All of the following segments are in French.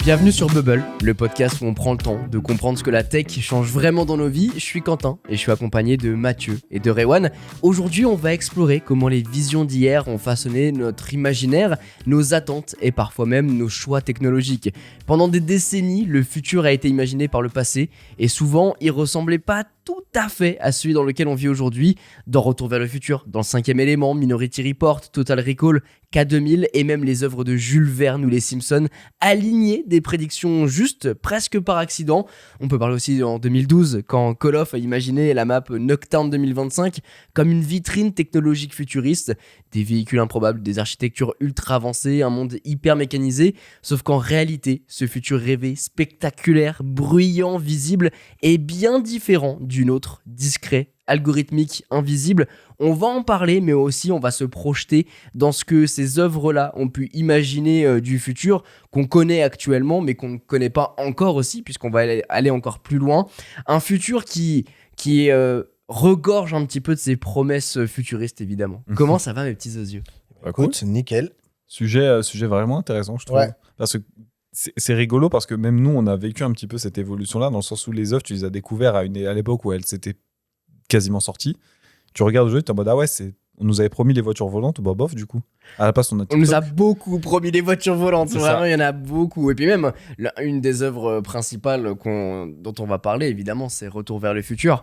Bienvenue sur Bubble, le podcast où on prend le temps de comprendre ce que la tech change vraiment dans nos vies. Je suis Quentin et je suis accompagné de Mathieu et de Rewan. Aujourd'hui, on va explorer comment les visions d'hier ont façonné notre imaginaire, nos attentes et parfois même nos choix technologiques. Pendant des décennies, le futur a été imaginé par le passé et souvent, il ressemblait pas tout à fait à celui dans lequel on vit aujourd'hui. Dans Retour vers le futur, dans le 5e élément, Minority Report, Total Recall, K2000 et même les œuvres de Jules Verne ou les Simpsons alignaient des prédictions justes, presque par accident. On peut parler aussi en 2012, quand Call of a imaginé la map Nocturne 2025 comme une vitrine technologique futuriste, des véhicules improbables, des architectures ultra avancées, un monde hyper mécanisé, sauf qu'en réalité, ce futur rêvé, spectaculaire, bruyant, visible, est bien différent du nôtre, discret, algorithmique, invisible. On va en parler, mais aussi on va se projeter dans ce que ces œuvres-là ont pu imaginer du futur, qu'on connaît actuellement, mais qu'on ne connaît pas encore aussi, puisqu'on va aller encore plus loin. Un futur qui regorge un petit peu de ses promesses futuristes, évidemment. Comment ça va, mes petits yeux? Écoute, nickel. Sujet vraiment intéressant, je trouve. Ouais. Parce que c'est rigolo, parce que même nous, on a vécu un petit peu cette évolution-là, dans le sens où les œuvres, tu les as découvertes à l'époque où elles s'étaient quasiment sorties. Tu regardes aujourd'hui, tu es en mode, ah ouais, on nous avait promis les voitures volantes, bah bof, du coup. À la place, on nous a beaucoup promis les voitures volantes, C'est vraiment, ça. il y en a beaucoup. Et puis même, une des œuvres principales dont on va parler, évidemment, c'est Retour vers le futur.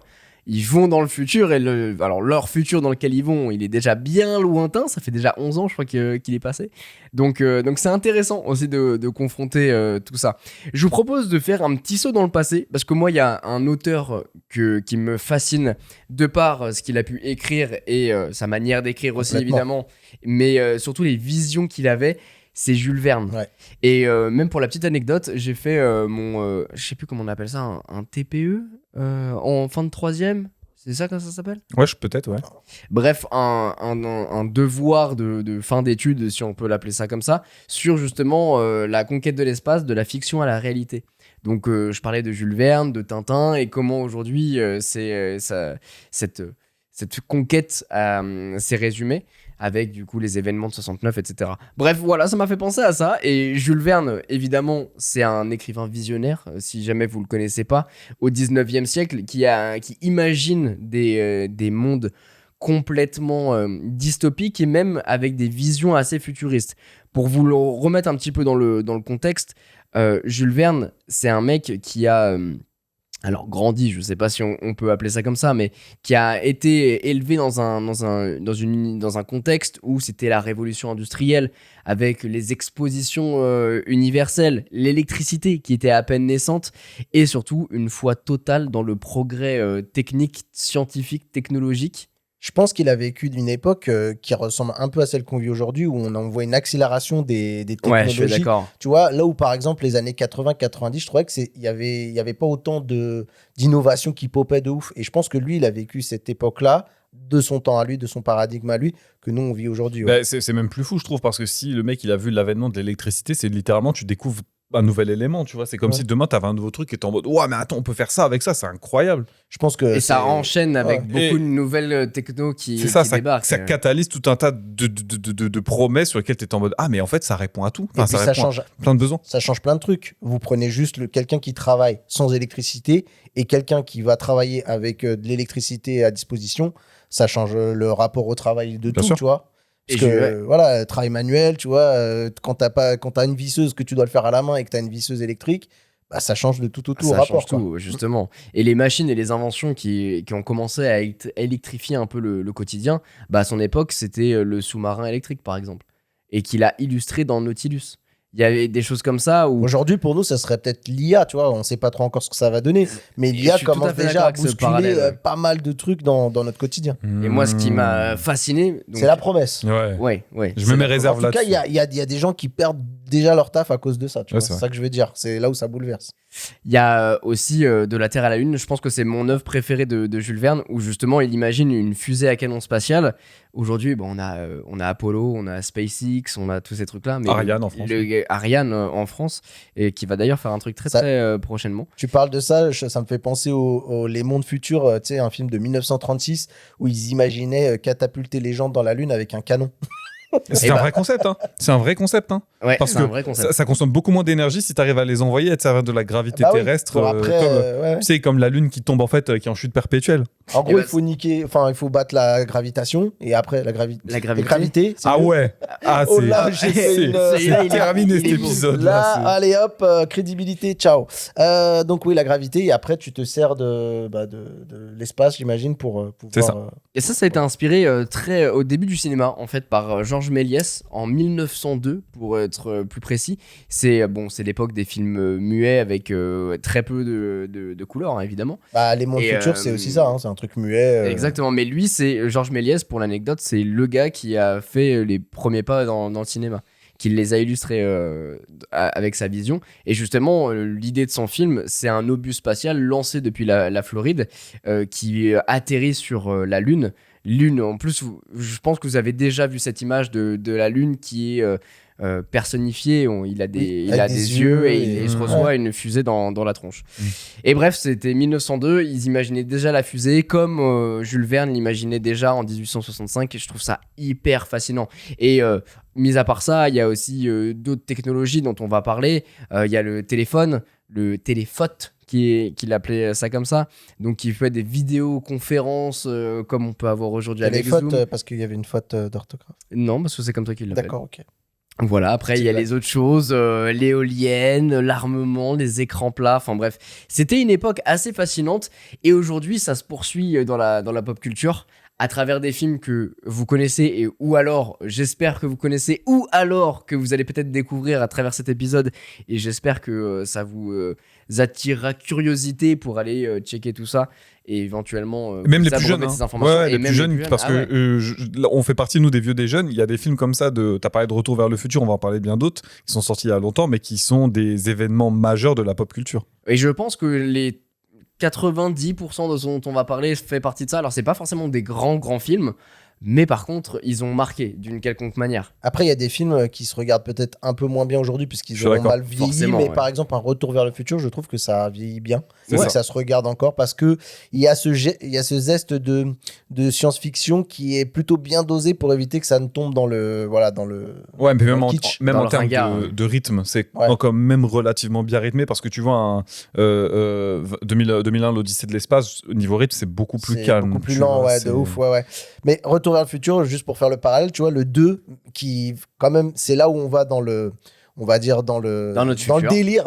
Ils vont dans le futur, et leur futur dans lequel ils vont, il est déjà bien lointain, ça fait déjà 11 ans, je crois, qu'il est passé. Donc c'est intéressant aussi de confronter tout ça. Je vous propose de faire un petit saut dans le passé, parce que moi, il y a un auteur qui me fascine, de par ce qu'il a pu écrire, et sa manière d'écrire aussi, évidemment, mais surtout les visions qu'il avait. C'est Jules Verne. Ouais. Et même pour la petite anecdote, j'ai fait je sais plus comment on appelle ça, un TPE en fin de 3e. C'est ça que ça s'appelle ? Ouais, peut-être, ouais. Bref, un devoir de fin d'études, si on peut l'appeler ça comme ça, sur justement la conquête de l'espace, de la fiction à la réalité. Donc je parlais de Jules Verne, de Tintin, et comment aujourd'hui cette conquête s'est résumée avec du coup les événements de 69, etc. Bref, voilà, ça m'a fait penser à ça. Et Jules Verne, évidemment, c'est un écrivain visionnaire, si jamais vous le connaissez pas, au 19e siècle, qui imagine des mondes complètement dystopiques et même avec des visions assez futuristes. Pour vous le remettre un petit peu dans le contexte, Jules Verne, c'est un mec qui a... alors grandi, je sais pas si on peut appeler ça comme ça, mais qui a été élevé dans un contexte où c'était la révolution industrielle, avec les expositions universelles, l'électricité qui était à peine naissante, et surtout une foi totale dans le progrès technique, scientifique, technologique. Je pense qu'il a vécu d'une époque qui ressemble un peu à celle qu'on vit aujourd'hui, où on voit une accélération des technologies. Ouais, je suis d'accord. Tu vois, là où par exemple les années 80-90, je trouvais qu'il y avait pas autant d'innovation qui popait de ouf. Et je pense que lui, il a vécu cette époque-là, de son temps à lui, de son paradigme à lui, que nous on vit aujourd'hui. Ouais. Bah, c'est même plus fou, je trouve, parce que si le mec, il a vu l'avènement de l'électricité, c'est littéralement, tu découvres un nouvel élément, tu vois. C'est comme si demain, t'avais un nouveau truc et t'es en mode, ouais, mais attends, on peut faire ça avec ça, c'est incroyable. Je pense que Et ça enchaîne avec Ouais. beaucoup de nouvelles techno qui C'est ça, débarquent. ça catalyse tout un tas de promesses sur lesquelles t'es en mode, ah, mais en fait, ça répond à tout. Et puis ça ça répond change. à plein de besoins. Ça change plein de trucs. Vous prenez juste quelqu'un qui travaille sans électricité et quelqu'un qui va travailler avec de l'électricité à disposition. Ça change le rapport au travail de Bien tout, sûr. tu vois. Parce Et que, voilà, travail manuel, tu vois, quand t'as une visseuse que tu dois le faire à la main et que t'as une visseuse électrique, bah, ça change de tout au Ça rapport. change tout, justement. Et les machines et les inventions qui ont commencé à électrifier un peu le quotidien, bah à son époque, c'était le sous-marin électrique, par exemple. Et qu'il a illustré dans Nautilus. Il y avait des choses comme ça où... Aujourd'hui, pour nous, ça serait peut-être l'IA, tu vois. On sait pas trop encore ce que ça va donner. Mais Et l'IA je suis tout commence à fait déjà d'accord à avec ce bousculer parallèle. pas mal de trucs dans notre quotidien. Et moi, ce qui m'a fasciné... donc- C'est la promesse. Ouais. Ouais. Je me mets réserve En tout cas, là-dessus. il y a des gens qui perdent déjà leur taf à cause de ça. Tu Ouais, vois. c'est C'est ça que je veux dire. C'est là où ça bouleverse. Il y a aussi De la Terre à la Lune. Je pense que c'est mon œuvre préférée de Jules Verne, où justement il imagine une fusée à canon spatial. Aujourd'hui, on a Apollo, on a SpaceX, on a tous ces trucs-là. Mais Ariane en France. Ariane en France, et qui va d'ailleurs faire un truc très Ça- très prochainement. Tu parles de ça, ça me fait penser aux Les Mondes Futurs, tu sais, un film de 1936 où ils imaginaient catapulter les gens dans la Lune avec un canon. C'est un vrai concept, hein. C'est un vrai concept, hein. Ouais, Parce c'est que un vrai concept. ça consomme beaucoup moins d'énergie si tu arrives à les envoyer et te servir de la gravité Bah oui. terrestre. Bon, après, ouais. Tu sais, comme la Lune qui tombe en fait, qui est en chute perpétuelle. En gros, bah, il faut battre la gravitation et après la gravité. La gravité. La gravité, c'est Ah mieux. ouais. Ah, Oh là, j'ai fait c'est une- c'est terminé cet il est beau. épisode. Là, allez hop, crédibilité, ciao. Donc oui, la gravité, et après tu te sers de l'espace, j'imagine, pour pouvoir... C'est ça. Et ça a été inspiré très au début du cinéma, en fait, par Georges Méliès en 1902, pour être plus précis. C'est l'époque des films muets avec très peu de couleurs, hein, évidemment. Les mondes Et, futurs, c'est aussi ça, hein, c'est un truc muet. Exactement, mais lui, c'est Georges Méliès, pour l'anecdote, c'est le gars qui a fait les premiers pas dans le cinéma, qui les a illustrés avec sa vision. Et justement, l'idée de son film, c'est un obus spatial lancé depuis la Floride qui atterrit sur la Lune. Lune, en plus, je pense que vous avez déjà vu cette image de la Lune qui est personnifiée. Il a des avec des yeux yeux et et- il se reçoit une fusée dans la tronche. Et bref, c'était 1902, ils imaginaient déjà la fusée comme Jules Verne l'imaginait déjà en 1865 et je trouve ça hyper fascinant. Et mis à part ça, il y a aussi d'autres technologies dont on va parler. Il y a le téléphone, le téléphote qu'il appelait ça comme ça, donc qui fait des vidéoconférences comme on peut avoir aujourd'hui Il y a des avec fautes Zoom. parce qu'il y avait une faute d'orthographe. Non, parce que c'est comme toi qui l'appelle. D'accord, ok. Voilà, après il y a C'est les autres choses, l'éolienne, l'armement, les écrans plats, enfin bref. C'était une époque assez fascinante et aujourd'hui ça se poursuit dans la pop culture à travers des films que vous connaissez et ou alors j'espère que vous connaissez ou alors que vous allez peut-être découvrir à travers cet épisode et j'espère que ça vous attirera curiosité pour aller checker tout ça et éventuellement Même vous les plus abreuver jeunes, de hein. ces informations. Ouais, Et les même plus jeunes, parce ah que ouais. là, on fait partie, nous, des vieux des jeunes. Il y a des films comme ça, t'as parlé de Retour vers le futur, on va en parler bien d'autres, qui sont sortis il y a longtemps, mais qui sont des événements majeurs de la pop culture. Et je pense que les 90% de ce dont on va parler fait partie de ça. Alors, c'est pas forcément des grands films, mais par contre, ils ont marqué d'une quelconque manière. Après, il y a des films qui se regardent peut-être un peu moins bien aujourd'hui Je puisqu'ils suis ont d'accord. mal vieilli. Forcément, Mais ouais. par exemple, un Retour vers le futur, je trouve que ça vieillit bien. C'est Et ça. que ça se regarde encore parce que il y a ce zeste de science-fiction qui est plutôt bien dosé pour éviter que ça ne tombe dans le Ouais, mais même Dans en, le kitsch, même dans en le termes ringard, de rythme, c'est Ouais. encore même relativement bien rythmé parce que tu vois, 2001, l'Odyssée de l'espace, au niveau rythme, c'est beaucoup plus c'est calme. beaucoup plus tu lent, vois, ouais, c'est- de ouf, ouais. Mais Retour vers le futur, juste pour faire le parallèle, tu vois, le 2, qui, quand même, c'est là où on va dans le, on va dire, dans le futur.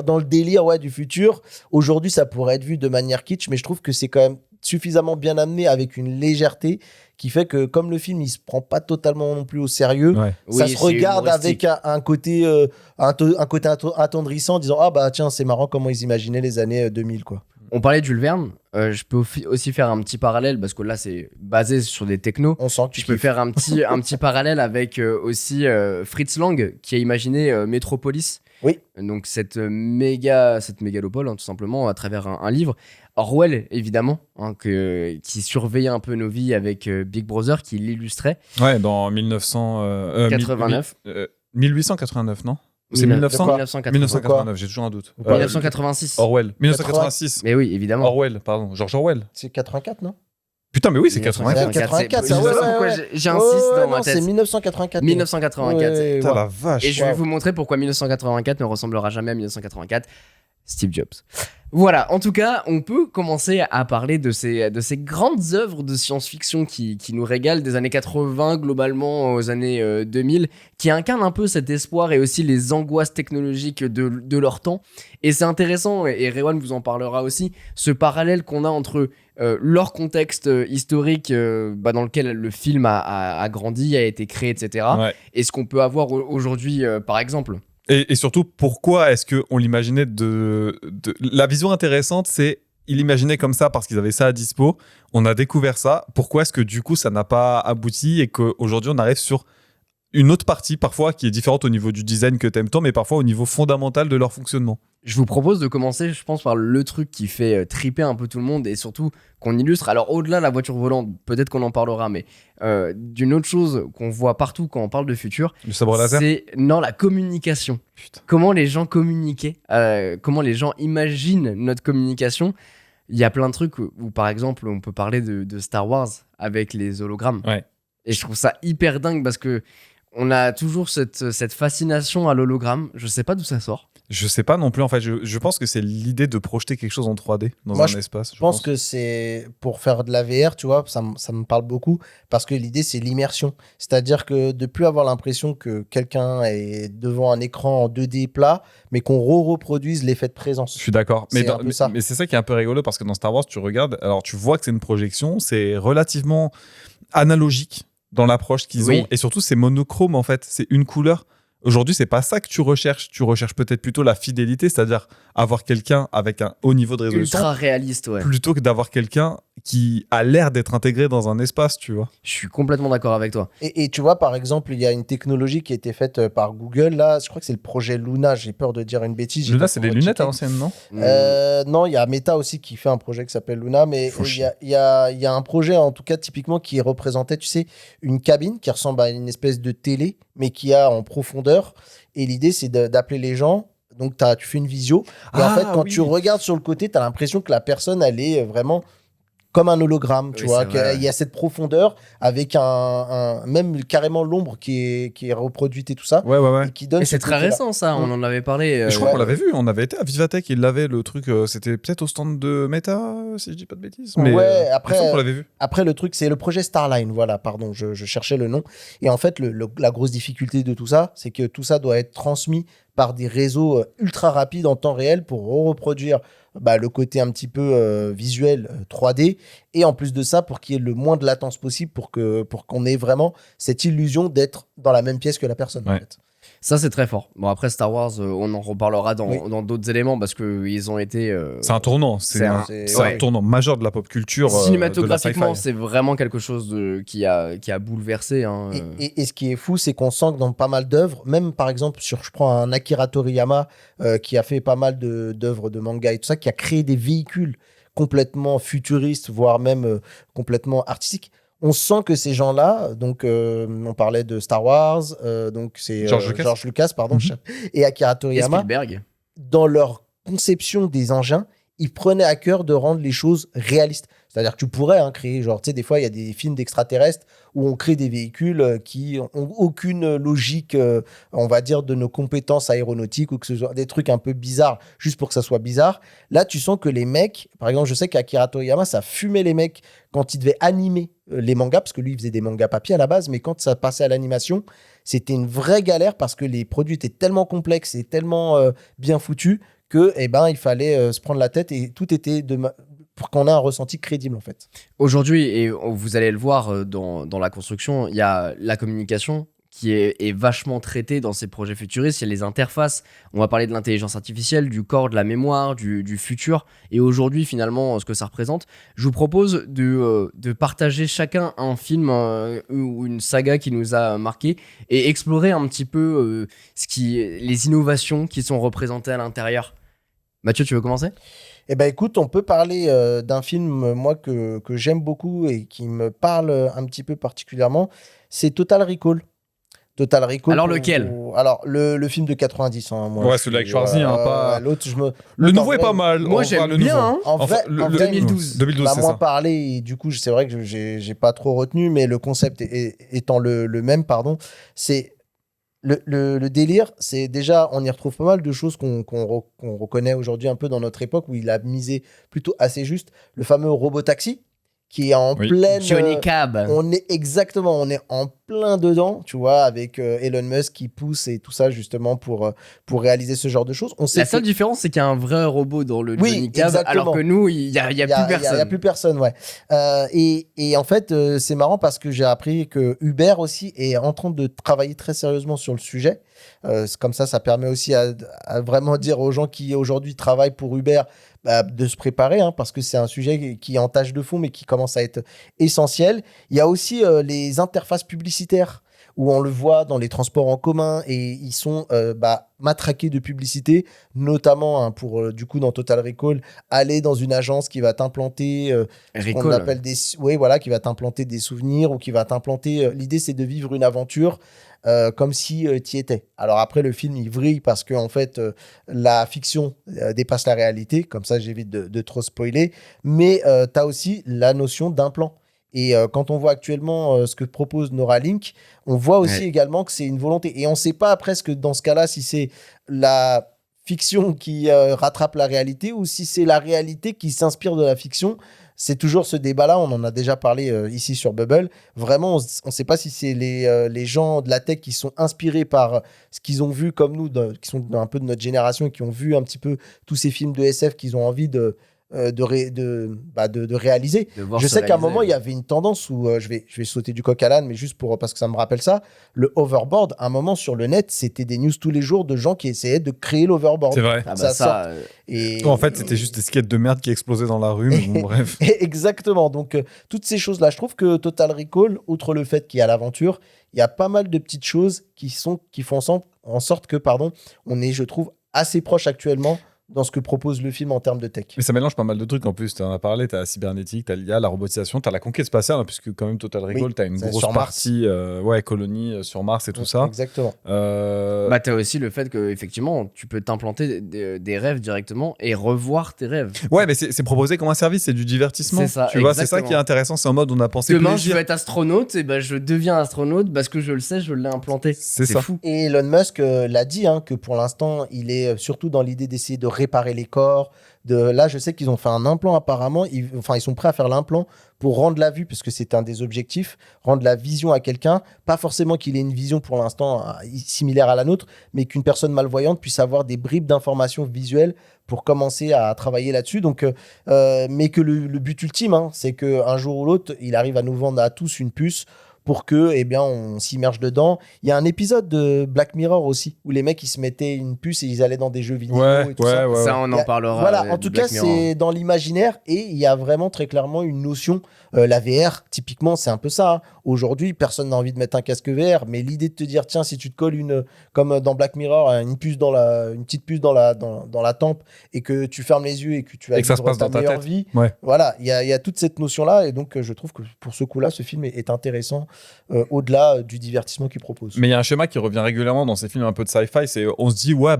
dans le délire, ouais, du futur. Aujourd'hui, ça pourrait être vu de manière kitsch, mais je trouve que c'est quand même suffisamment bien amené avec une légèreté qui fait que, comme le film, il se prend pas totalement non plus au sérieux, Ouais. ça Oui, se c'est regarde humoristique. avec un côté, attendrissant, en disant, ah bah tiens, c'est marrant comment ils imaginaient les années 2000, quoi. On parlait de Jules Verne. Je peux aussi faire un petit parallèle parce que là, c'est basé sur des technos. On sent que tu Je peux kiffes. faire un petit parallèle avec aussi Fritz Lang qui a imaginé Metropolis. Oui. Donc cette mégalopole, hein, tout simplement, à travers un livre. Orwell, évidemment, hein, qui surveillait un peu nos vies avec Big Brother, qui l'illustrait. Ouais, dans 1989. 1889, non C'est 1900 1989. 1989, j'ai toujours un doute. 1986. Orwell. 1986. Mais oui, évidemment. Orwell, pardon. George Orwell. C'est 84, non? Putain, mais oui, c'est 84. 84, c'est- ça, je ouais, sais pas ouais, pourquoi ouais. j'insiste Ouais, dans ma non, tête. c'est 1984. 1984. Ouais, Putain, ouais. la vache. Et je vais Wow. vous montrer pourquoi 1984 ne ressemblera jamais à 1984. Steve Jobs. Voilà, en tout cas, on peut commencer à parler de ces grandes œuvres de science-fiction qui nous régalent des années 80 globalement aux années 2000, qui incarnent un peu cet espoir et aussi les angoisses technologiques de leur temps. Et c'est intéressant, et Rewan vous en parlera aussi, ce parallèle qu'on a entre leur contexte historique dans lequel le film a grandi, a été créé, etc. Ouais. Et ce qu'on peut avoir aujourd'hui, par exemple. Et surtout, pourquoi est-ce qu'on l'imaginait La vision intéressante, c'est il imaginait comme ça parce qu'ils avaient ça à dispo. On a découvert ça. Pourquoi est-ce que du coup, ça n'a pas abouti et qu'aujourd'hui, on arrive sur une autre partie, parfois, qui est différente au niveau du design que t'aimes tant, mais parfois au niveau fondamental de leur fonctionnement. Je vous propose de commencer, je pense, par le truc qui fait triper un peu tout le monde et surtout qu'on illustre. Alors, au-delà de la voiture volante, peut-être qu'on en parlera, mais d'une autre chose qu'on voit partout quand on parle de futur, Le sabre laser. c'est la communication. Putain. Comment les gens communiquaient, comment les gens imaginent notre communication. Il y a plein de trucs où, par exemple, on peut parler de Star Wars avec les hologrammes. Ouais. Et je trouve ça hyper dingue parce que On a toujours cette fascination à l'hologramme. Je sais pas d'où ça sort. Je sais pas non plus, en fait. Je pense que c'est l'idée de projeter quelque chose en 3D dans Moi, un espace. Je pense que c'est pour faire de la VR, tu vois, ça me parle beaucoup parce que l'idée, c'est l'immersion. C'est-à-dire que de plus avoir l'impression que quelqu'un est devant un écran en 2D plat, mais qu'on reproduise l'effet de présence. Je suis d'accord. Mais, C'est un peu ça. mais c'est ça qui est un peu rigolo parce que dans Star Wars, tu regardes, alors tu vois que c'est une projection, c'est relativement analogique dans l'approche qu'ils Oui. ont. Et surtout, c'est monochrome en fait. C'est une couleur. Aujourd'hui, c'est pas ça que tu recherches. Tu recherches peut-être plutôt la fidélité, c'est-à-dire avoir quelqu'un avec un haut niveau de résolution Ultra réaliste, ouais. plutôt que d'avoir quelqu'un qui a l'air d'être intégré dans un espace, tu vois. Je suis complètement d'accord avec toi. Et tu vois, par exemple, il y a une technologie qui a été faite par Google. Là, je crois que c'est le projet Luna. J'ai peur de dire une bêtise. j'ai Luna, pas c'est pu des lunettes à rechecker. l'ancienne, non Non, il y a Meta aussi qui fait un projet qui s'appelle Luna, mais Faut il y a un projet, en tout cas, typiquement, qui représentait, tu sais, une cabine qui ressemble à une espèce de télé, mais qui a en profondeur. Et l'idée, c'est d'appeler les gens. Donc, tu fais une visio. Et en fait, quand tu regardes sur le côté, tu as l'impression que la personne, elle est vraiment comme un hologramme, tu Oui, vois. c'est vrai, Il y a cette profondeur avec même carrément l'ombre qui est reproduite et tout ça. Ouais. Et qui donne Et ce c'est très côté-là. récent, ça. On en avait parlé. Et je crois ouais. qu'on l'avait vu, on avait été à Vivatech, il l'avait le truc, c'était peut-être au stand de Meta, si je dis pas de bêtises. Mais Ouais, il me après, semble qu'on l'avait vu. Après, le truc, c'est le projet Starline. Voilà, pardon, je cherchais le nom. Et en fait, la grosse difficulté de tout ça, c'est que tout ça doit être transmis par des réseaux ultra rapides en temps réel pour reproduire le côté un petit peu visuel 3D. Et en plus de ça, pour qu'il y ait le moins de latence possible pour qu'on ait vraiment cette illusion d'être dans la même pièce que la personne. En Ouais. fait. Ça, c'est très fort. Bon, après, Star Wars, on en reparlera Oui. dans d'autres éléments parce qu'ils ont été. C'est un tournant, c'est un- c'est ouais. un tournant majeur de la pop culture. De la Cinématographiquement, sci-fi. c'est vraiment quelque chose qui a bouleversé. Hein. Et ce qui est fou, c'est qu'on sent que dans pas mal d'œuvres, même par exemple, je prends un Akira Toriyama qui a fait pas mal d'œuvres de manga et tout ça, qui a créé des véhicules complètement futuristes, voire même complètement artistiques. On sent que ces gens-là, donc on parlait de Star Wars, donc c'est George Lucas. pardon, Mhm. et Akira Et Toriyama, Spielberg. dans leur conception des engins, ils prenaient à cœur de rendre les choses réalistes. C'est-à-dire que tu pourrais créer, genre, tu sais, des fois, il y a des films d'extraterrestres où on crée des véhicules qui ont aucune logique, on va dire, de nos compétences aéronautiques ou que ce soit des trucs un peu bizarres, juste pour que ça soit bizarre. Là, tu sens que les mecs, par exemple, je sais qu'Akira Toriyama, ça fumait les mecs quand ils devaient animer les mangas, parce que lui, il faisait des mangas papier à la base, mais quand ça passait à l'animation, c'était une vraie galère parce que les produits étaient tellement complexes et tellement bien foutus que, il fallait se prendre la tête et tout était pour qu'on ait un ressenti crédible, en fait. Aujourd'hui, et vous allez le voir dans la construction, il y a la communication qui est vachement traitée dans ces projets futuristes. Il y a les interfaces. On va parler de l'intelligence artificielle, du corps, de la mémoire, du futur. Et aujourd'hui, finalement, ce que ça représente. Je vous propose de partager chacun un film ou une saga qui nous a marqué et explorer un petit peu les innovations qui sont représentées à l'intérieur. Mathieu, tu veux commencer ? Eh ben écoute, on peut parler d'un film, moi, que j'aime beaucoup et qui me parle un petit peu particulièrement. C'est Total Recall. Total Recall. Alors, lequel ? Alors, le film de 90. Moi, Ouais, celui avec Schwarzy, pas... L'autre, Le l'autre, nouveau en est vrai, pas mal. Moi, on j'aime fera le bien, nouveau. hein. En vrai, le en vrai, 2012. 2012, m'a c'est moins ça. parlé et du coup, c'est vrai que j'ai pas trop retenu, mais le concept étant le même, pardon, c'est le délire, c'est déjà, on y retrouve pas mal de choses qu'on reconnaît aujourd'hui un peu dans notre époque où il a misé plutôt assez juste. Le fameux robot taxi qui est en Oui. pleine. Johnny Cab. On est en plein dedans, tu vois, avec Elon Musk qui pousse et tout ça justement pour réaliser ce genre de choses. On sait La seule différence, c'est qu'il y a un vrai robot dans le Oui, Johnny Cab, exactement. alors que nous, il y a plus personne. Il y a plus personne, ouais. Et en fait, c'est marrant parce que j'ai appris que Uber aussi est en train de travailler très sérieusement sur le sujet. Comme ça permet aussi à vraiment dire aux gens qui aujourd'hui travaillent pour Uber de se préparer, parce que c'est un sujet qui est en tâche de fond, mais qui commence à être essentiel. Il y a aussi les interfaces publicitaires où on le voit dans les transports en commun et ils sont matraqués de publicité, notamment pour, du coup, dans Total Recall, aller dans une agence qui va t'implanter ce qu'on Recall. appelle qui va t'implanter des souvenirs ou qui va t'implanter... l'idée, c'est de vivre une aventure comme si tu y étais. Alors après, le film, il vrille parce que en fait, la fiction dépasse la réalité. Comme ça, j'évite de trop spoiler. Mais tu as aussi la notion d'implant. Et quand on voit actuellement ce que propose Neuralink, on voit aussi Ouais. également que c'est une volonté. Et on ne sait pas presque dans ce cas-là si c'est la fiction qui rattrape la réalité ou si c'est la réalité qui s'inspire de la fiction. C'est toujours ce débat-là, on en a déjà parlé ici sur Bubble. Vraiment, on ne sait pas si c'est les gens de la tech qui sont inspirés par ce qu'ils ont vu comme nous, qui sont un peu de notre génération et qui ont vu un petit peu tous ces films de SF qu'ils ont envie de réaliser. De voir Je se sais qu'à un réaliser, moment, il y avait une tendance où je vais sauter du coq à l'âne, mais juste parce que ça me rappelle ça. Le hoverboard, à un moment sur le net, c'était des news tous les jours de gens qui essayaient de créer l'hoverboard. C'est vrai. Ah bah ça ça, sort. Et En fait, c'était juste des skates de merde qui explosaient dans la rue, mais bon, bref. Exactement. Donc, toutes ces choses-là, je trouve que Total Recall, outre le fait qu'il y a l'aventure, il y a pas mal de petites choses qui font en sorte que, on est, je trouve, assez proche actuellement dans ce que propose le film en termes de tech. Mais ça mélange pas mal de trucs en plus. Tu en as parlé, tu as la cybernétique, tu as l'IA, la robotisation, tu as la conquête spatiale, hein, puisque quand même Total Recall, Oui, tu as une c'est grosse sur Mars. partie colonie sur Mars et tout ça. Exactement. bah t'as aussi le fait que effectivement tu peux t'implanter des rêves directement et revoir tes rêves. Ouais, mais c'est proposé comme un service, c'est du divertissement. C'est ça, Tu vois, c'est ça exactement. qui est intéressant. C'est en mode on a pensé Demain je plaisir. veux être astronaute et ben je deviens astronaute parce que je le sais, je l'ai implanté. C'est ça. fou. Et Elon Musk l'a dit, que pour l'instant, il est surtout dans l'idée d'essayer de réparer les corps. Là, je sais qu'ils ont fait un implant apparemment. Ils sont prêts à faire l'implant pour rendre la vue, parce que c'est un des objectifs, rendre la vision à quelqu'un. Pas forcément qu'il ait une vision pour l'instant similaire à la nôtre, mais qu'une personne malvoyante puisse avoir des bribes d'informations visuelles pour commencer à travailler là-dessus. Donc, mais que le but ultime, c'est qu'un jour ou l'autre, il arrive à nous vendre à tous une puce pour que, on s'immerge dedans. Il y a un épisode de Black Mirror aussi, où les mecs, ils se mettaient une puce et ils allaient dans des jeux vidéo et tout ça. Ça on Il y en a- parlera. Voilà, en de tout cas, Black Mirror. c'est dans l'imaginaire et il y a vraiment très clairement une notion. La VR, typiquement, c'est un peu ça. Aujourd'hui, personne n'a envie de mettre un casque VR, mais l'idée de te dire, tiens, si tu te colles comme dans Black Mirror, une petite puce dans la tempe et que tu fermes les yeux et que tu vas Et que ça se vivre passe ta dans ta meilleure tête. vie. Ouais. Voilà, il y a toute cette notion-là et donc je trouve que pour ce coup-là, ce film est intéressant au-delà du divertissement qu'il propose. Mais il y a un schéma qui revient régulièrement dans ces films un peu de sci-fi, c'est on se dit ouais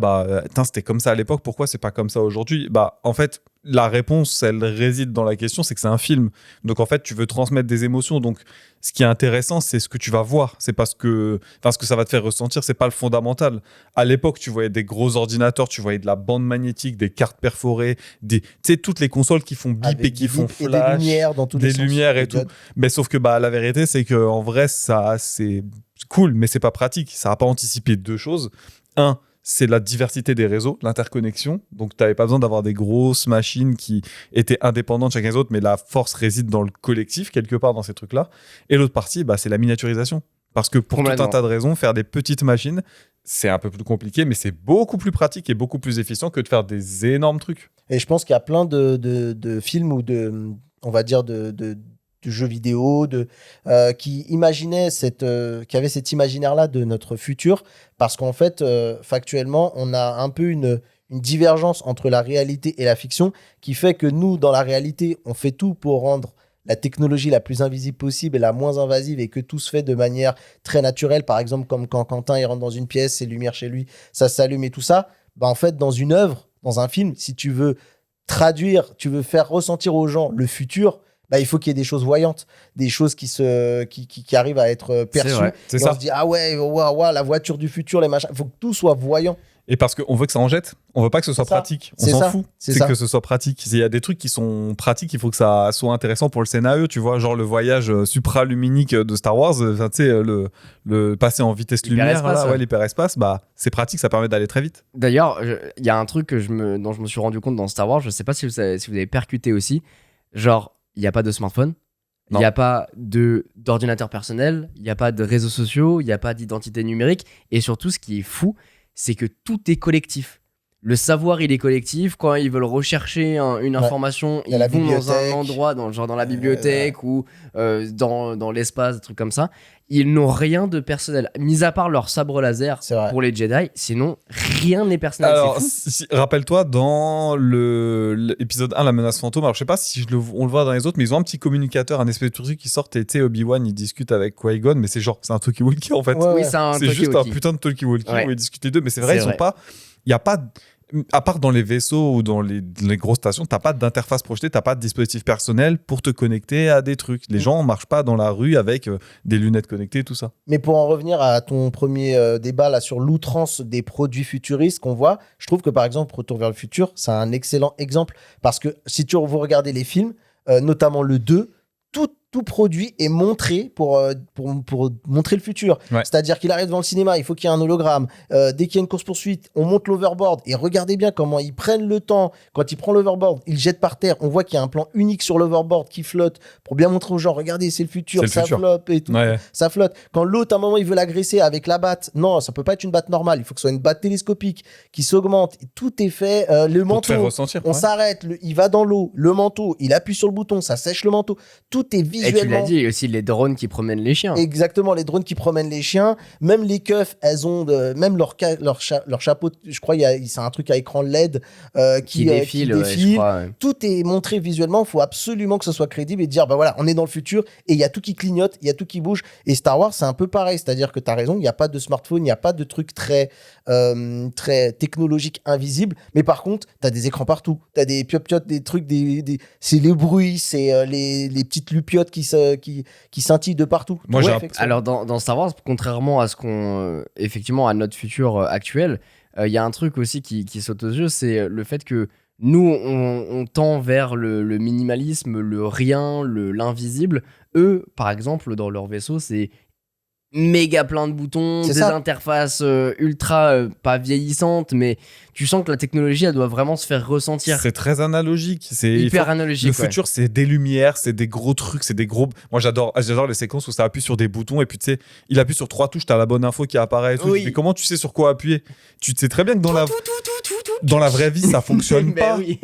c'était comme ça à l'époque, pourquoi c'est pas comme ça aujourd'hui? Bah en fait la réponse elle réside dans la question, c'est que c'est un film. Donc en fait tu veux transmettre des émotions, donc ce qui est intéressant c'est ce que tu vas voir, c'est parce que ce que ça va te faire ressentir, c'est pas le fondamental. À l'époque tu voyais des gros ordinateurs, tu voyais de la bande magnétique, des cartes perforées, tu sais toutes les consoles qui font bip Avec et qui des font bips et flash, des lumières dans tous les des sens. lumières et tout. Mais sauf que la vérité c'est que en vrai ça c'est cool, mais c'est pas pratique. Ça n'a pas anticipé deux choses. Un, c'est la diversité des réseaux, l'interconnexion. Donc, tu n'avais pas besoin d'avoir des grosses machines qui étaient indépendantes chacun des autres, mais la force réside dans le collectif, quelque part, dans ces trucs-là. Et l'autre partie, c'est la miniaturisation. Parce que pour tout un tas de raisons, faire des petites machines, c'est un peu plus compliqué, mais c'est beaucoup plus pratique et beaucoup plus efficient que de faire des énormes trucs. Et je pense qu'il y a plein de films ou on va dire de jeux vidéo, qui imaginaient qui avaient cet imaginaire-là de notre futur, parce qu'en fait, factuellement, on a un peu une divergence entre la réalité et la fiction, qui fait que nous, dans la réalité, on fait tout pour rendre la technologie la plus invisible possible et la moins invasive, et que tout se fait de manière très naturelle. Par exemple, comme quand Quentin il rentre dans une pièce, ses lumières chez lui, ça s'allume et tout ça. En fait, dans une œuvre, dans un film, si tu veux traduire, tu veux faire ressentir aux gens le futur, il faut qu'il y ait des choses voyantes, des choses qui arrivent à être perçues. C'est et ça. on se dit, ah ouais, la voiture du futur, les machins, il faut que tout soit voyant. Et parce qu'on veut que ça en jette, on veut pas que ce soit pratique. On s'en fout. C'est que ce soit pratique. Il y a des trucs qui sont pratiques, il faut que ça soit intéressant pour le scénario, tu vois, genre le voyage supraluminique de Star Wars, tu sais, le passer en vitesse lumière, l'hyperespace, c'est pratique, ça permet d'aller très vite. D'ailleurs, il y a un truc dont je me suis rendu compte dans Star Wars, je sais pas si vous avez percuté aussi, genre, il n'y a pas de smartphone, il n'y a pas d'ordinateur personnel, il n'y a pas de réseaux sociaux, il n'y a pas d'identité numérique, et surtout, ce qui est fou, c'est que tout est collectif. Le savoir, il est collectif. Quand ils veulent rechercher une information, ils vont dans un endroit, genre dans la bibliothèque ou dans l'espace, des trucs comme ça. Ils n'ont rien de personnel, mis à part leur sabre laser pour les Jedi. Sinon, rien n'est personnel. Alors, rappelle-toi, dans l'épisode 1, la menace fantôme, alors je sais pas si on le voit dans les autres, mais ils ont un petit communicateur, un espèce de truc qui sort, et tu sais, Obi-Wan, il discute avec Qui-Gon, mais c'est un talkie-walkie en fait. Oui, c'est juste un putain de talkie-walkie où ils discutent les deux, mais c'est vrai, ils sont pas. Il n'y a pas. à part dans les vaisseaux ou dans les grosses stations, t'as pas d'interface projetée, t'as pas de dispositif personnel pour te connecter à des trucs. Les gens marchent pas dans la rue avec des lunettes connectées, tout ça. Mais pour en revenir à ton premier débat là sur l'outrance des produits futuristes qu'on voit, je trouve que par exemple Retour vers le futur, c'est un excellent exemple parce que si vous regardez les films, notamment le 2, tout produit est montré pour montrer le futur. Ouais. C'est-à-dire qu'il arrive devant le cinéma, il faut qu'il y ait un hologramme. Dès qu'il y a une course-poursuite, on monte l'overboard. Et regardez bien comment ils prennent le temps. Quand ils prennent l'overboard, ils le jettent par terre. On voit qu'il y a un plan unique sur l'overboard qui flotte pour bien montrer aux gens, regardez, c'est le futur, ça flotte et tout. Ouais. Ça flotte. Quand l'autre, à un moment, il veut l'agresser avec la batte, non, ça peut pas être une batte normale. Il faut que ce soit une batte télescopique qui s'augmente. Tout est fait. Le Pour te faire manteau, ressentir. on s'arrête, il va dans l'eau. Le manteau, il appuie sur le bouton, ça sèche le manteau. Tout est Et visuellement... tu l'as dit, il y a aussi les drones qui promènent les chiens. Exactement, les drones qui promènent les chiens, même les keufs, elles ont même leur chapeau, je crois, c'est un truc à écran LED qui défile. Ouais, je crois, ouais. Tout est montré visuellement, il faut absolument que ce soit crédible et dire, bah voilà, on est dans le futur et il y a tout qui clignote, il y a tout qui bouge. Et Star Wars, c'est un peu pareil, c'est-à-dire que tu as raison, il n'y a pas de smartphone, il n'y a pas de truc très technologique invisible, mais par contre, tu as des écrans partout, tu as des piop-piop, des trucs, c'est les bruits, c'est les petites lupiotes qui scintillent de partout. Moi, j'ai Alors dans Star Wars, contrairement à ce effectivement à notre futur actuel, il y a un truc aussi qui saute aux yeux, c'est le fait que nous on tend vers le minimalisme, le rien, l'invisible. Eux, par exemple, dans leur vaisseau, c'est méga plein de boutons, C'est des ça. interfaces ultra pas vieillissantes, mais tu sens que la technologie elle doit vraiment se faire ressentir. C'est très analogique. Hyper analogique. Le futur, c'est des lumières, c'est des gros trucs, c'est des gros. Moi, j'adore les séquences où ça appuie sur des boutons et puis tu sais, il appuie sur 3 touches, t'as la bonne info qui apparaît. Et tout. Oui. Mais comment tu sais sur quoi appuyer? Tu sais très bien que dans la vraie vie, ça fonctionne Ben pas. oui.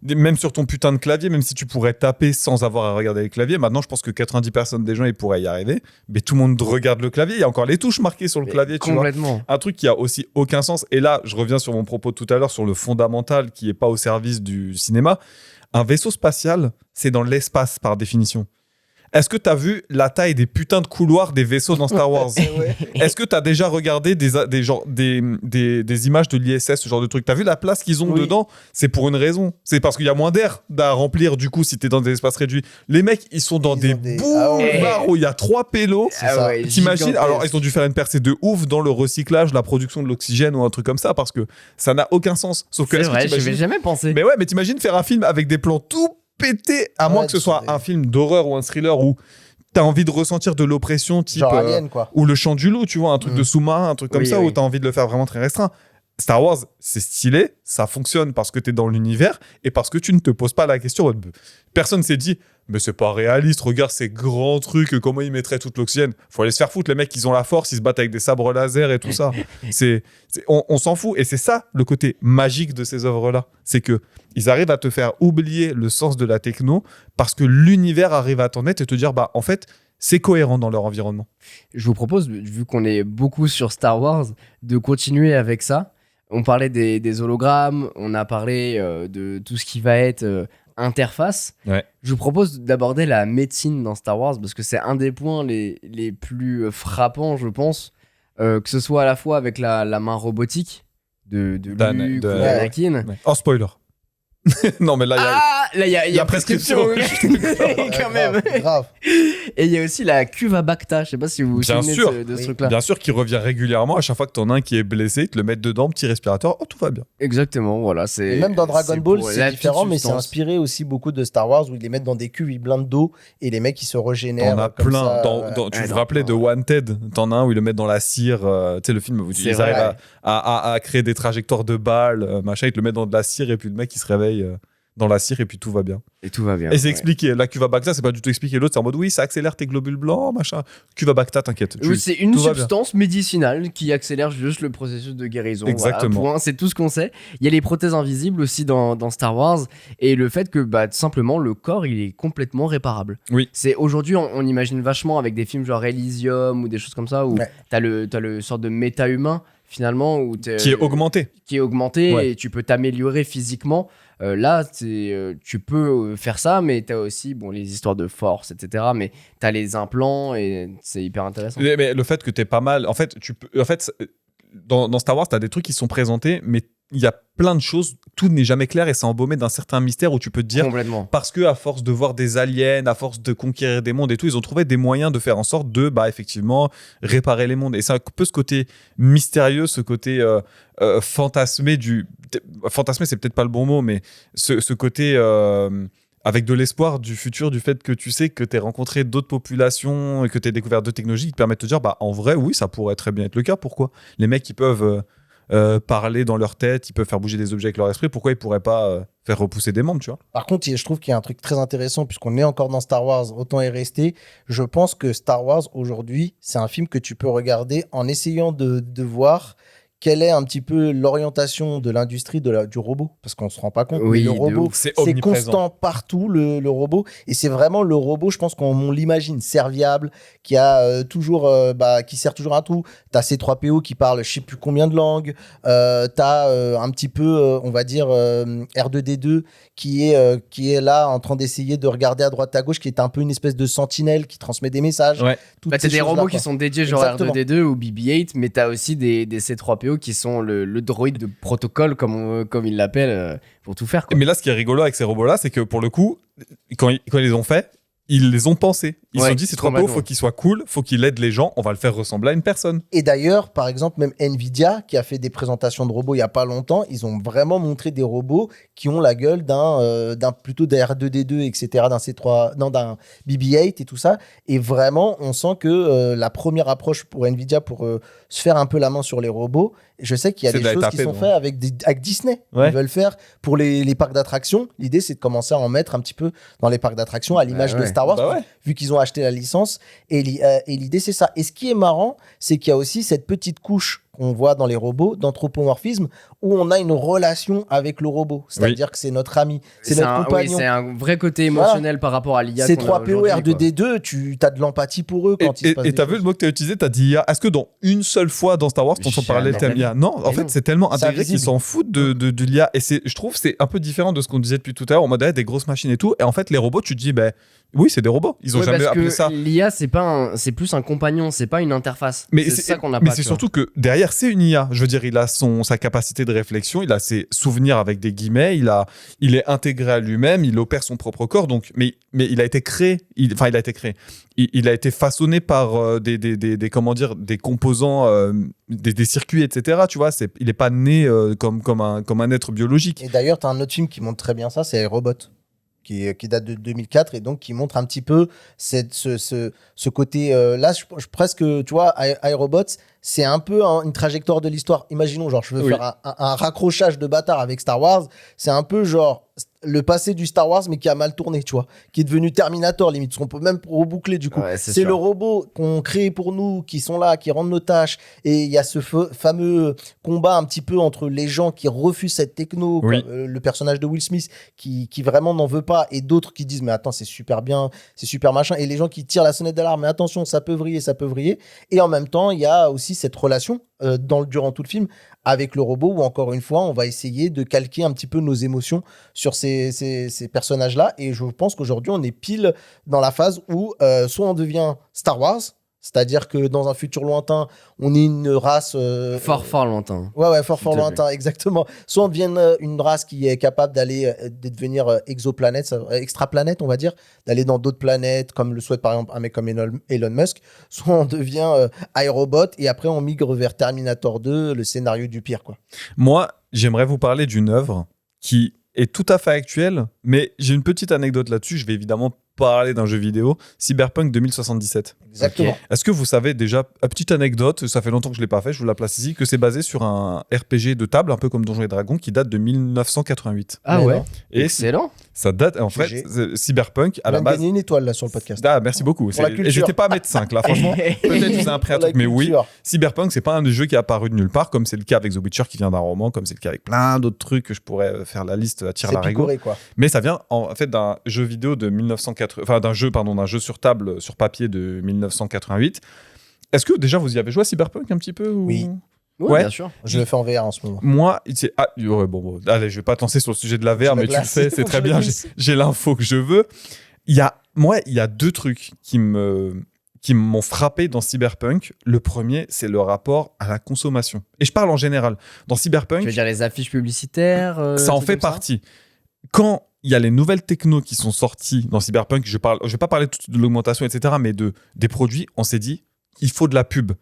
Même sur ton putain de clavier, même si tu pourrais taper sans avoir à regarder les claviers, maintenant, je pense que 90% des gens ils pourraient y arriver. Mais tout le monde regarde le clavier. Il y a encore les touches marquées sur le clavier. Tu vois. Complètement. Un truc qui a aussi aucun sens. Et là, je reviens sur mon propos tout à l'heure sur le fondamental qui est pas au service du cinéma. Un vaisseau spatial, c'est dans l'espace par définition. Est-ce que t'as vu la taille des putains de couloirs des vaisseaux dans Star Wars? Ouais. Est-ce que t'as déjà regardé des images de l'ISS, ce genre de truc? T'as vu la place qu'ils ont Oui. dedans? C'est pour une raison. C'est parce qu'il y a moins d'air à remplir du coup si t'es dans des espaces réduits. Les mecs, ils sont dans des ont des- boulevards où il y a 3 pélos. C'est ça. T'imagines? gigantesque. Alors, ils ont dû faire une percée de ouf dans le recyclage, la production de l'oxygène ou un truc comme ça parce que ça n'a aucun sens. Sauf que, C'est est-ce que vrai, je t'imagines- vais jamais penser. Mais ouais, mais t'imagines faire un film avec des plans tout pétés, à moins Ouais, que ce soit des- un film d'horreur ou un thriller où t'as envie de ressentir de l'oppression type Genre Alien, quoi. ou le chant du loup, tu vois, un truc de sous-marin, un truc comme Oui, ça oui. où t'as envie de le faire vraiment très restreint. Star Wars, c'est stylé, ça fonctionne parce que t'es dans l'univers et parce que tu ne te poses pas la question. Personne s'est dit, mais c'est pas réaliste, regarde ces grands trucs, comment ils mettraient toute l'oxygène. Faut aller se faire foutre, les mecs, ils ont la force, ils se battent avec des sabres laser et tout ça. On s'en fout. Et c'est ça le côté magique de ces œuvres-là. C'est que ils arrivent à te faire oublier le sens de la techno parce que l'univers arrive à t'en être et te dire, bah en fait, c'est cohérent dans leur environnement. Je vous propose, vu qu'on est beaucoup sur Star Wars, de continuer avec ça. On parlait des hologrammes, on a parlé de tout ce qui va être interface. Ouais. Je vous propose d'aborder la médecine dans Star Wars parce que c'est un des points les plus frappants, je pense, que ce soit à la fois avec la main robotique de Luke ou d'Anakin. Ouais. Oh, spoiler. Non, mais là, il y a... Ah, là, il y a la prescription. Quand même. Grave. Et il y a aussi la cuve à Bacta. Je sais pas si vous vous Bien souvenez sûr. de ce Oui. truc-là. Bien sûr qu'il revient régulièrement à chaque fois que t'en as un qui est blessé, ils te le mettent dedans, petit respirateur, oh tout va bien. Exactement, voilà. C'est Et même dans Dragon c'est Ball, pour c'est la différent, petite mais c'est substance. inspiré aussi beaucoup de Star Wars où ils les mettent dans des cuves, ils blindent d'eau et les mecs ils se régénèrent. T'en as comme plein. ça, Tu Ouais, te non. rappelais de Wanted, t'en as un où ils le mettent dans la cire, tu sais le film où C'est ils vrai. arrivent à créer des trajectoires de balles, machin, ils te le mettent dans de la cire et puis le mec il se réveille dans la cire et puis tout va bien. Et tout va bien. Et c'est ouais. expliqué, la cuve à Bacta c'est pas du tout expliqué, l'autre c'est en mode oui ça accélère tes globules blancs, machin. Cuve à Bacta t'inquiète. Oui, c'est une tout va bien. substance médicinale qui accélère juste le processus de guérison. Exactement. Voilà, point, c'est tout ce qu'on sait. Il y a les prothèses invisibles aussi dans Star Wars et le fait que bah, tout simplement le corps il est complètement réparable. Oui. C'est aujourd'hui on imagine vachement avec des films genre Elysium ou des choses comme ça où Ouais. t'as le sorte de méta-humain finalement où Qui est augmenté. qui est augmenté Ouais. et tu peux t'améliorer physiquement. Là, tu peux faire ça, mais t'as aussi les histoires de force, etc. Mais t'as les implants et c'est hyper intéressant. Mais le fait que t'es pas mal, en fait, dans Star Wars, t'as des trucs qui sont présentés, mais il y a plein de choses, tout n'est jamais clair et c'est embaumé d'un certain mystère où tu peux te dire, Complètement. parce que à force de voir des aliens, à force de conquérir des mondes et tout, ils ont trouvé des moyens de faire en sorte de, effectivement, réparer les mondes. Et c'est un peu ce côté mystérieux, ce côté fantasmé fantasmé, c'est peut-être pas le bon mot, mais ce côté avec de l'espoir du futur, du fait que tu sais que tu as rencontré d'autres populations et que tu as découvert d'autres technologies qui te permettent de te dire, en vrai, oui, ça pourrait très bien être le cas. Pourquoi ? Les mecs, ils peuvent parler dans leur tête, ils peuvent faire bouger des objets avec leur esprit. Pourquoi ils pourraient pas faire repousser des membres, tu vois ? Par contre, je trouve qu'il y a un truc très intéressant, puisqu'on est encore dans Star Wars, autant est resté. Je pense que Star Wars, aujourd'hui, c'est un film que tu peux regarder en essayant de voir quelle est un petit peu l'orientation de l'industrie du robot, parce qu'on se rend pas compte, Oui, mais le de robot, ouf. C'est c'est omniprésent. constant partout, le robot, et c'est vraiment le robot, je pense qu'on l'imagine serviable, qui a toujours, qui sert toujours à tout. T'as C3PO qui parle je sais plus combien de langues, t'as un petit peu, on va dire, R2D2 qui est là en train d'essayer de regarder à droite à gauche, qui est un peu une espèce de sentinelle qui transmet des messages. Ouais. Toutes T'as ces des choses-là, robots quoi. qui sont dédiés genre Exactement. R2D2 ou BB-8, mais t'as aussi des C3PO qui sont le droïde de protocole, comme ils l'appellent, pour tout faire, quoi. Mais là, ce qui est rigolo avec ces robots-là, c'est que pour le coup, quand ils les ont faits, ils les ont pensés. Ils se Ouais, sont dit, c'est trop beau, complètement. faut qu'il soit cool, faut qu'il aide les gens, on va le faire ressembler à une personne. Et d'ailleurs, par exemple, même Nvidia, qui a fait des présentations de robots il y a pas longtemps, ils ont vraiment montré des robots qui ont la gueule d'un plutôt d'un R2D2, etc., d'un BB-8 et tout ça. Et vraiment, on sent que la première approche pour Nvidia pour se faire un peu la main sur les robots, je sais qu'il y a C'est des de la choses qui taper, sont donc. faites avec Disney. Ouais. Ils veulent faire pour les parcs d'attractions. L'idée, c'est de commencer à en mettre un petit peu dans les parcs d'attractions à l'image de ouais. Star Wars, Bah ouais. vu qu'ils ont acheté la licence. Et l'idée, c'est ça. Et ce qui est marrant, c'est qu'il y a aussi cette petite couche qu'on voit dans les robots d'anthropomorphisme où on a une relation avec le robot. C'est-à-dire que c'est notre ami, c'est notre compagnon. C'est un vrai côté émotionnel par rapport à l'IA. Ces qu'on a 3PO aujourd'hui, R2D2, tu as de l'empathie pour eux quand il se passe Et des t'as vu choses. le mot que t'as utilisé, t'as dit IA. Est-ce que dans une seule fois dans Star Wars, quand on parlait de thème Jamais. IA, non, en Mais fait, non. c'est tellement C'est intégré qu'ils invisible. s'en foutent de l'IA. Et je trouve c'est un peu différent de ce qu'on disait depuis tout à l'heure, en mode des grosses machines et tout. Et en fait, les robots, tu te dis, oui, c'est des robots. Ils ont Ouais, jamais parce appelé que ça. l'IA, c'est plus un compagnon, c'est pas une interface. Mais c'est ça qu'on a mais pas. c'est tu vois. surtout que derrière, c'est une IA. Je veux dire, il a sa capacité de réflexion, il a ses souvenirs avec des guillemets, il est intégré à lui-même, il opère son propre corps. Donc, mais il a été créé. Il a été façonné par des composants, des circuits, etc. Tu vois, il n'est pas né comme un être biologique. Et d'ailleurs, tu as un autre film qui montre très bien ça, c'est Robot. Qui date de 2004 et donc qui montre un petit peu ce côté là je presque tu vois iRobot c'est un peu une trajectoire de l'histoire. Imaginons genre je veux faire un raccrochage de bâtard avec Star Wars, c'est un peu genre le passé du Star Wars mais qui a mal tourné, tu vois, qui est devenu Terminator limite, on peut même reboucler du coup. Ouais, c'est le robot qu'on crée pour nous, qui sont là, qui rendent nos tâches, et il y a ce fameux combat un petit peu entre les gens qui refusent cette techno, Oui. comme, le personnage de Will Smith qui vraiment n'en veut pas, et d'autres qui disent mais attends c'est super bien, c'est super machin, et les gens qui tirent la sonnette d'alarme mais attention ça peut vriller, et en même temps il y a aussi cette relation durant tout le film avec le robot où encore une fois on va essayer de calquer un petit peu nos émotions sur ces personnages là, et je pense qu'aujourd'hui on est pile dans la phase où soit on devient Star Wars, c'est-à-dire que dans un futur lointain on est une race Fort lointain. Ouais, fort S'il te lointain, exactement. Soit on devient une race qui est capable de devenir exoplanète, extraplanète, on va dire, d'aller dans d'autres planètes, comme le souhaite par exemple un mec comme Elon Musk. Soit on devient iRobot et après on migre vers Terminator 2, le scénario du pire, quoi. Moi, j'aimerais vous parler d'une œuvre qui est tout à fait actuelle, mais j'ai une petite anecdote là-dessus. Je vais évidemment parler d'un jeu vidéo, Cyberpunk 2077. Exactement. Ok. Est-ce que vous savez déjà, petite anecdote, ça fait longtemps que je ne l'ai pas fait, je vous la place ici, que c'est basé sur un RPG de table, un peu comme Donjons et Dragons, qui date de 1988. Ah Mais ouais. non. Et Excellent. ça date, en fait, GG. Cyberpunk, à la Même base... gagné une étoile là sur le podcast. Ah, merci beaucoup. Pour la culture. Et j'étais pas à mettre 5 là, franchement. Peut-être que c'est un prêt à Pour la truc, mais oui. culture. Cyberpunk, c'est pas un jeu qui est apparu de nulle part, comme c'est le cas avec The Witcher qui vient d'un roman, comme c'est le cas avec plein d'autres trucs que je pourrais faire la liste à tir à C'est l'arigot. picoré, quoi. Mais ça vient en fait d'un jeu vidéo de 1980, enfin d'un jeu sur table, sur papier de 1988. Est-ce que déjà vous y avez joué à Cyberpunk un petit peu ou... Oui. Ouais, Ouais. bien sûr. Je le fais en VR en ce moment. Moi, bon, allez, je vais pas te lancer sur le sujet de la VR, Je me mais tu le glace. fais, c'est très Je me bien. glisse. J'ai l'info que je veux. Il y a deux trucs qui me qui m'ont frappé dans Cyberpunk. Le premier, c'est le rapport à la consommation. Et je parle en général. Dans Cyberpunk, Tu veux dire les affiches publicitaires ça en trucs fait comme ça partie. Quand il y a les nouvelles technos qui sont sorties dans Cyberpunk, je vais pas parler tout de l'augmentation, etc., mais des produits, on s'est dit, il faut de la pub.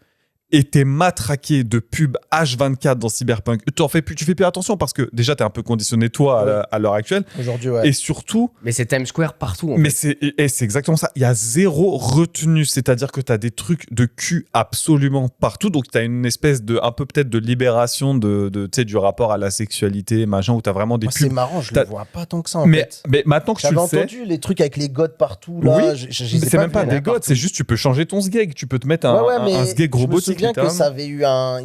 Et t'es matraqué de pub H24 dans Cyberpunk. Tu fais plus attention parce que déjà, t'es un peu conditionné, toi, à l'heure actuelle. Aujourd'hui, ouais. Et surtout, Mais c'est Times Square partout. mais c'est exactement ça. Il y a zéro retenue. C'est-à-dire que t'as des trucs de cul absolument partout. Donc, t'as une espèce un peu peut-être de libération tu sais, du rapport à la sexualité, machin, où t'as vraiment des Moi, c'est pubs. marrant, je le vois pas tant que ça, en Mais, fait. mais maintenant que tu J'avais le sais, entendu les trucs avec les godes partout, là. Oui, c'est même pas vus, des godes, c'est juste tu peux changer ton sgeg. Tu peux te mettre un sgeg je me robotique. souviens que ça avait il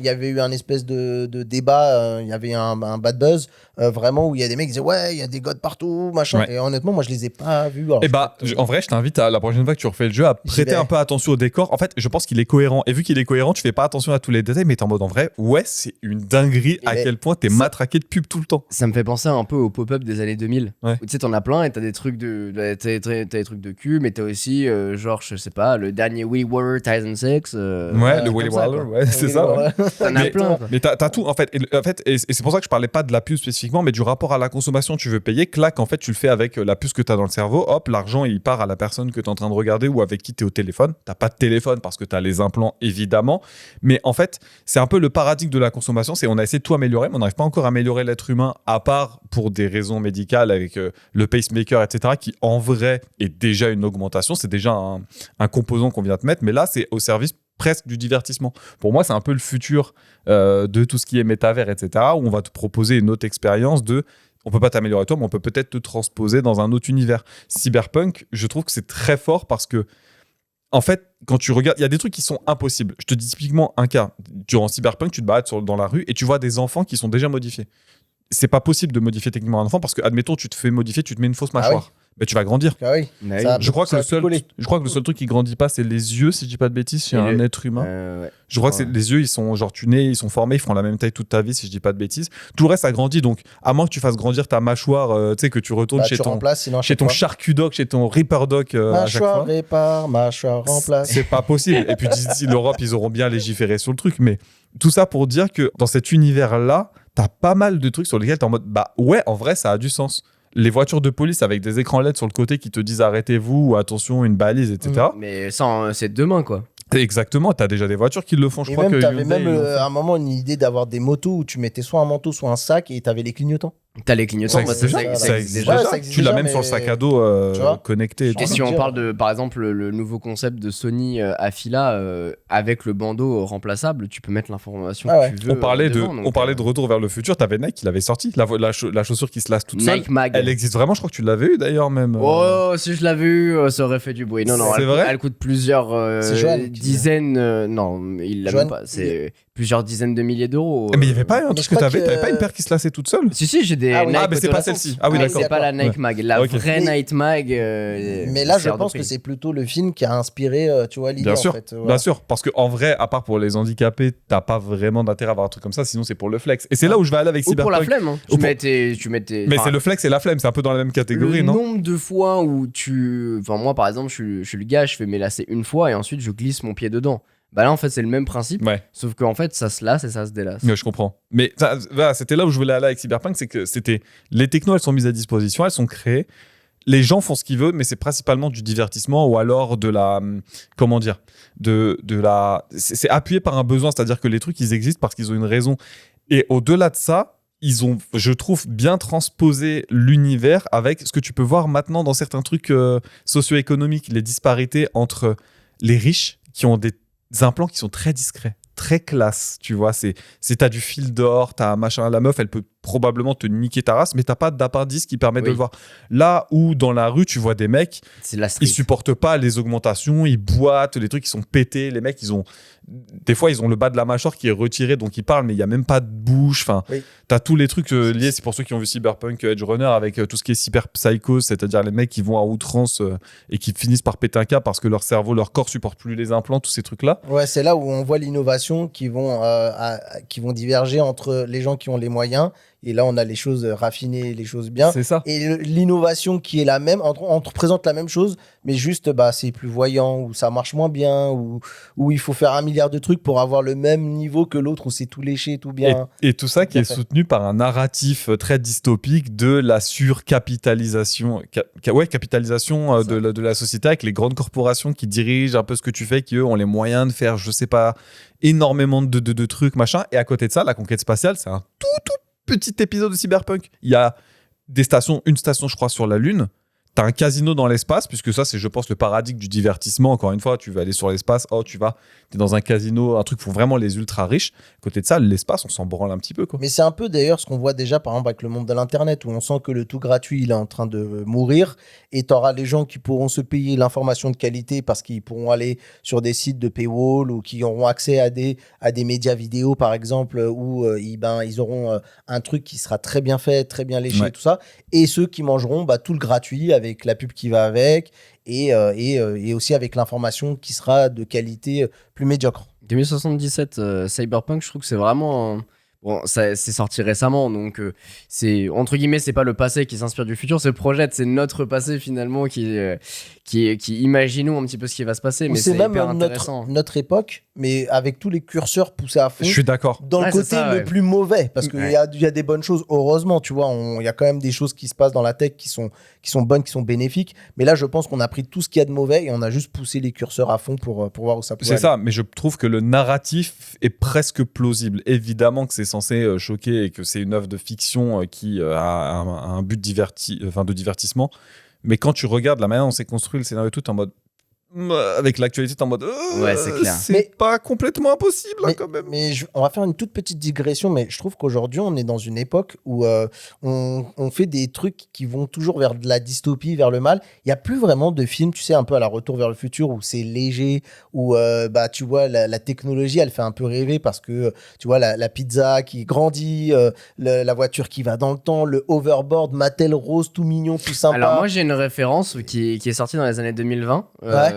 y avait eu un espèce de débat, il y avait un bad buzz, vraiment, où il y a des mecs qui disaient ouais, il y a des godes partout, machin. Ouais. Et honnêtement, moi, je les ai pas vus. Alors, Et en vrai, je t'invite à la prochaine fois que tu refais le jeu à prêter vais. un peu attention au décor. En fait, je pense qu'il est cohérent. Et vu qu'il est cohérent, tu fais pas attention à tous les détails, mais t'es en mode en vrai, ouais, c'est une dinguerie à quel point t'es matraqué de pub tout le temps. Ça me fait penser un peu au pop-up des années 2000. Ouais. Où tu sais, t'en as plein et t'as des trucs t'as des trucs de cul, mais t'as aussi, genre, je sais pas, le dernier Willy Waller Tyson 6. Ouais, le Willy Waller, ouais, c'est ça. Ouais. T'en as plein. Mais t'as tout, en fait. Et c'est pour ça que je parlais pas de la pub spécifiquement, mais du rapport à la consommation. Tu veux payer, clac, en fait, tu le fais avec la puce que t'as dans le cerveau. Hop, l'argent, il part à la personne que t'es en train de regarder ou avec qui t'es au téléphone. T'as pas de téléphone parce que t'as les implants, évidemment. Mais en fait, c'est un peu le paradigme de la consommation. C'est on a essayé de tout améliorer, mais on n'arrive pas encore à améliorer l'être humain, à part pour des raisons médicales avec le pacemaker, etc., qui en vrai est déjà une augmentation. C'est déjà un composant qu'on vient de mettre. Mais là, c'est au service presque du divertissement. Pour moi, c'est un peu le futur de tout ce qui est métavers, etc., où on va te proposer une autre expérience on peut pas t'améliorer toi, mais on peut peut-être te transposer dans un autre univers. Cyberpunk, je trouve que c'est très fort parce que, en fait, quand tu regardes, il y a des trucs qui sont impossibles. Je te dis typiquement un cas. Durant Cyberpunk, tu te balades dans la rue et tu vois des enfants qui sont déjà modifiés. C'est pas possible de modifier techniquement un enfant parce que, admettons, tu te fais modifier, tu te mets une fausse mâchoire. oui. Ben, tu vas grandir. Ah oui. Ça, Je crois que le seul truc qui grandit pas, c'est les yeux, si je dis pas de bêtises, chez un être humain. Ouais. Je crois que les yeux, ils sont genre tu nais, ils sont formés, ils font la même taille toute ta vie, si je dis pas de bêtises. Tout le reste, ça grandit. Donc, à moins que tu fasses grandir ta mâchoire, tu sais, que tu retournes chez ton charcudoc, chez ton Reaper Doc à chaque fois. Mâchoire répare, mâchoire remplace. C'est pas possible. Et puis d'ici l'Europe, ils auront bien légiféré sur le truc. Mais tout ça pour dire que dans cet univers-là, t'as pas mal de trucs sur lesquels t'es en mode, bah ouais, en vrai, ça a du sens. Les voitures de police avec des écrans LED sur le côté qui te disent arrêtez-vous ou attention, une balise, etc. Mais ça, c'est demain, quoi. Exactement, t'as déjà des voitures qui le font. Je crois que t'avais Hyundai, même à un moment une idée d'avoir des motos où tu mettais soit un manteau, soit un sac et t'avais les clignotants. T'as les clignotants, ça existe déjà. Tu l'as même sur le sac à dos connecté. Et si on parle de, par exemple, le nouveau concept de Sony Afila avec le bandeau remplaçable, tu peux mettre l'information que tu veux. On parlait de Retour vers le futur. T'avais Nike qui l'avait sorti, la chaussure qui se lasse toute seule. Nike Mag. Elle existe vraiment. Je crois que tu l'avais eu d'ailleurs même. Oh, si je l'avais eu, ça aurait fait du bruit. Non, c'est vrai. Elle coûte plusieurs dizaines. Non, il l'a même pas. C'est plusieurs dizaines de milliers d'euros. Mais il y avait pas un truc que t'avais pas une paire qui se lassait toute seule. Si, j'ai des Nike. Ah, mais c'est pas celle-ci. Ah oui, d'accord. C'est pas la Nike Mag, la vraie Nike Mag. Mais là, je pense que c'est plutôt le film qui a inspiré, tu vois, l'idée. Bien sûr, en fait. bien sûr. Parce qu'en vrai, à part pour les handicapés, t'as pas vraiment d'intérêt à avoir un truc comme ça, sinon c'est pour le flex. Et c'est là où je vais aller avec Cyberpunk. Ou pour la flemme. Hein. Tu mets tes... Mais c'est le flex et la flemme, c'est un peu dans la même catégorie, non ? Le nombre de fois où tu... Enfin, moi, par exemple, je suis le gars, je fais mes lacets une fois et ensuite je glisse mon pied dedans. Bah là, en fait, c'est le même principe. Ouais. Sauf qu'en fait, ça se lasse et ça se délasse. Ouais, je comprends. Mais voilà, c'était là où je voulais aller avec Cyberpunk, c'est que les technos, elles sont mises à disposition, elles sont créées. Les gens font ce qu'ils veulent, mais c'est principalement du divertissement ou alors de la... Comment dire ? C'est appuyé par un besoin, c'est-à-dire que les trucs, ils existent parce qu'ils ont une raison. Et au-delà de ça, ils ont, je trouve, bien transposé l'univers avec ce que tu peux voir maintenant dans certains trucs socio-économiques, les disparités entre les riches qui ont des implants qui sont très discrets, très classe, tu vois, t'as du fil d'or, t'as un machin, la meuf, elle peut probablement te niquer ta race, mais t'as pas d'appendice qui permet de le voir. Là où dans la rue, tu vois des mecs, ils supportent pas les augmentations, ils boitent, les trucs qui sont pétés, les mecs, des fois, ils ont le bas de la mâchoire qui est retiré, donc ils parlent, mais il y a même pas de bouche, enfin, t'as tous les trucs liés, c'est pour ceux qui ont vu Cyberpunk Edge Runner, avec tout ce qui est cyber psychose, c'est-à-dire les mecs qui vont à outrance et qui finissent par péter un câble parce que leur cerveau, leur corps supporte plus les implants, tous ces trucs-là. Ouais, c'est là où on voit l'innovation qui vont diverger entre les gens qui ont les moyens Et là, on a les choses raffinées, les choses bien. C'est ça. Et l'innovation qui est la même, on te représente la même chose, mais juste, c'est plus voyant, ou ça marche moins bien, ou il faut faire 1 milliard de trucs pour avoir le même niveau que l'autre, où c'est tout léché, tout bien. Et tout ça qui est fait. soutenu par un narratif très dystopique de la surcapitalisation capitalisation de la société, avec les grandes corporations qui dirigent un peu ce que tu fais, qui eux ont les moyens de faire, je sais pas, énormément de trucs, machin. Et à côté de ça, la conquête spatiale, c'est un tout petit épisode de Cyberpunk. Il y a une station, je crois, sur la Lune. T'as un casino dans l'espace, puisque ça, c'est, je pense, le paradigme du divertissement. Encore une fois, tu vas aller sur l'espace, t'es dans un casino, un truc pour vraiment les ultra riches. À côté de ça, l'espace, on s'en branle un petit peu, quoi. Mais c'est un peu d'ailleurs ce qu'on voit déjà, par exemple, avec le monde de l'Internet, où on sent que le tout gratuit, il est en train de mourir. Et t'auras les gens qui pourront se payer l'information de qualité parce qu'ils pourront aller sur des sites de paywall ou qui auront accès à des médias vidéo, par exemple, où ils auront un truc qui sera très bien fait, très bien léché, tout ça. Et ceux qui mangeront tout le gratuit avec la pub qui va avec et aussi avec l'information qui sera de qualité plus médiocre. 2077, Cyberpunk, je trouve que c'est vraiment... Bon, c'est sorti récemment, donc c'est, entre guillemets, c'est pas le passé qui s'inspire du futur, c'est le projette, c'est notre passé finalement qui imaginons un petit peu ce qui va se passer, mais c'est même hyper intéressant. notre époque, mais avec tous les curseurs poussés à fond. Je suis d'accord. Dans le côté le plus mauvais, parce qu'il y a des bonnes choses, heureusement, tu vois, il y a quand même des choses qui se passent dans la tech qui sont bonnes, qui sont bénéfiques, mais là, je pense qu'on a pris tout ce qu'il y a de mauvais et on a juste poussé les curseurs à fond pour voir où ça peut aller. C'est ça, mais je trouve que le narratif est presque plausible. Évidemment que c'est censé choquer et que c'est une œuvre de fiction qui a un but de divertissement, mais quand tu regardes la manière dont c'est construit le scénario et tout, t'es en mode avec l'actualité, t'es en mode c'est clair. C'est pas complètement impossible quand même. Mais on va faire une toute petite digression, mais je trouve qu'aujourd'hui on est dans une époque où on fait des trucs qui vont toujours vers de la dystopie, vers le mal. Il y a plus vraiment de films, tu sais, un peu à la Retour vers le futur, où c'est léger, où tu vois la technologie elle fait un peu rêver parce que tu vois la pizza qui grandit, la voiture qui va dans le temps, le hoverboard Mattel rose tout mignon, tout sympa. Alors moi j'ai une référence qui est sortie dans les années 2020.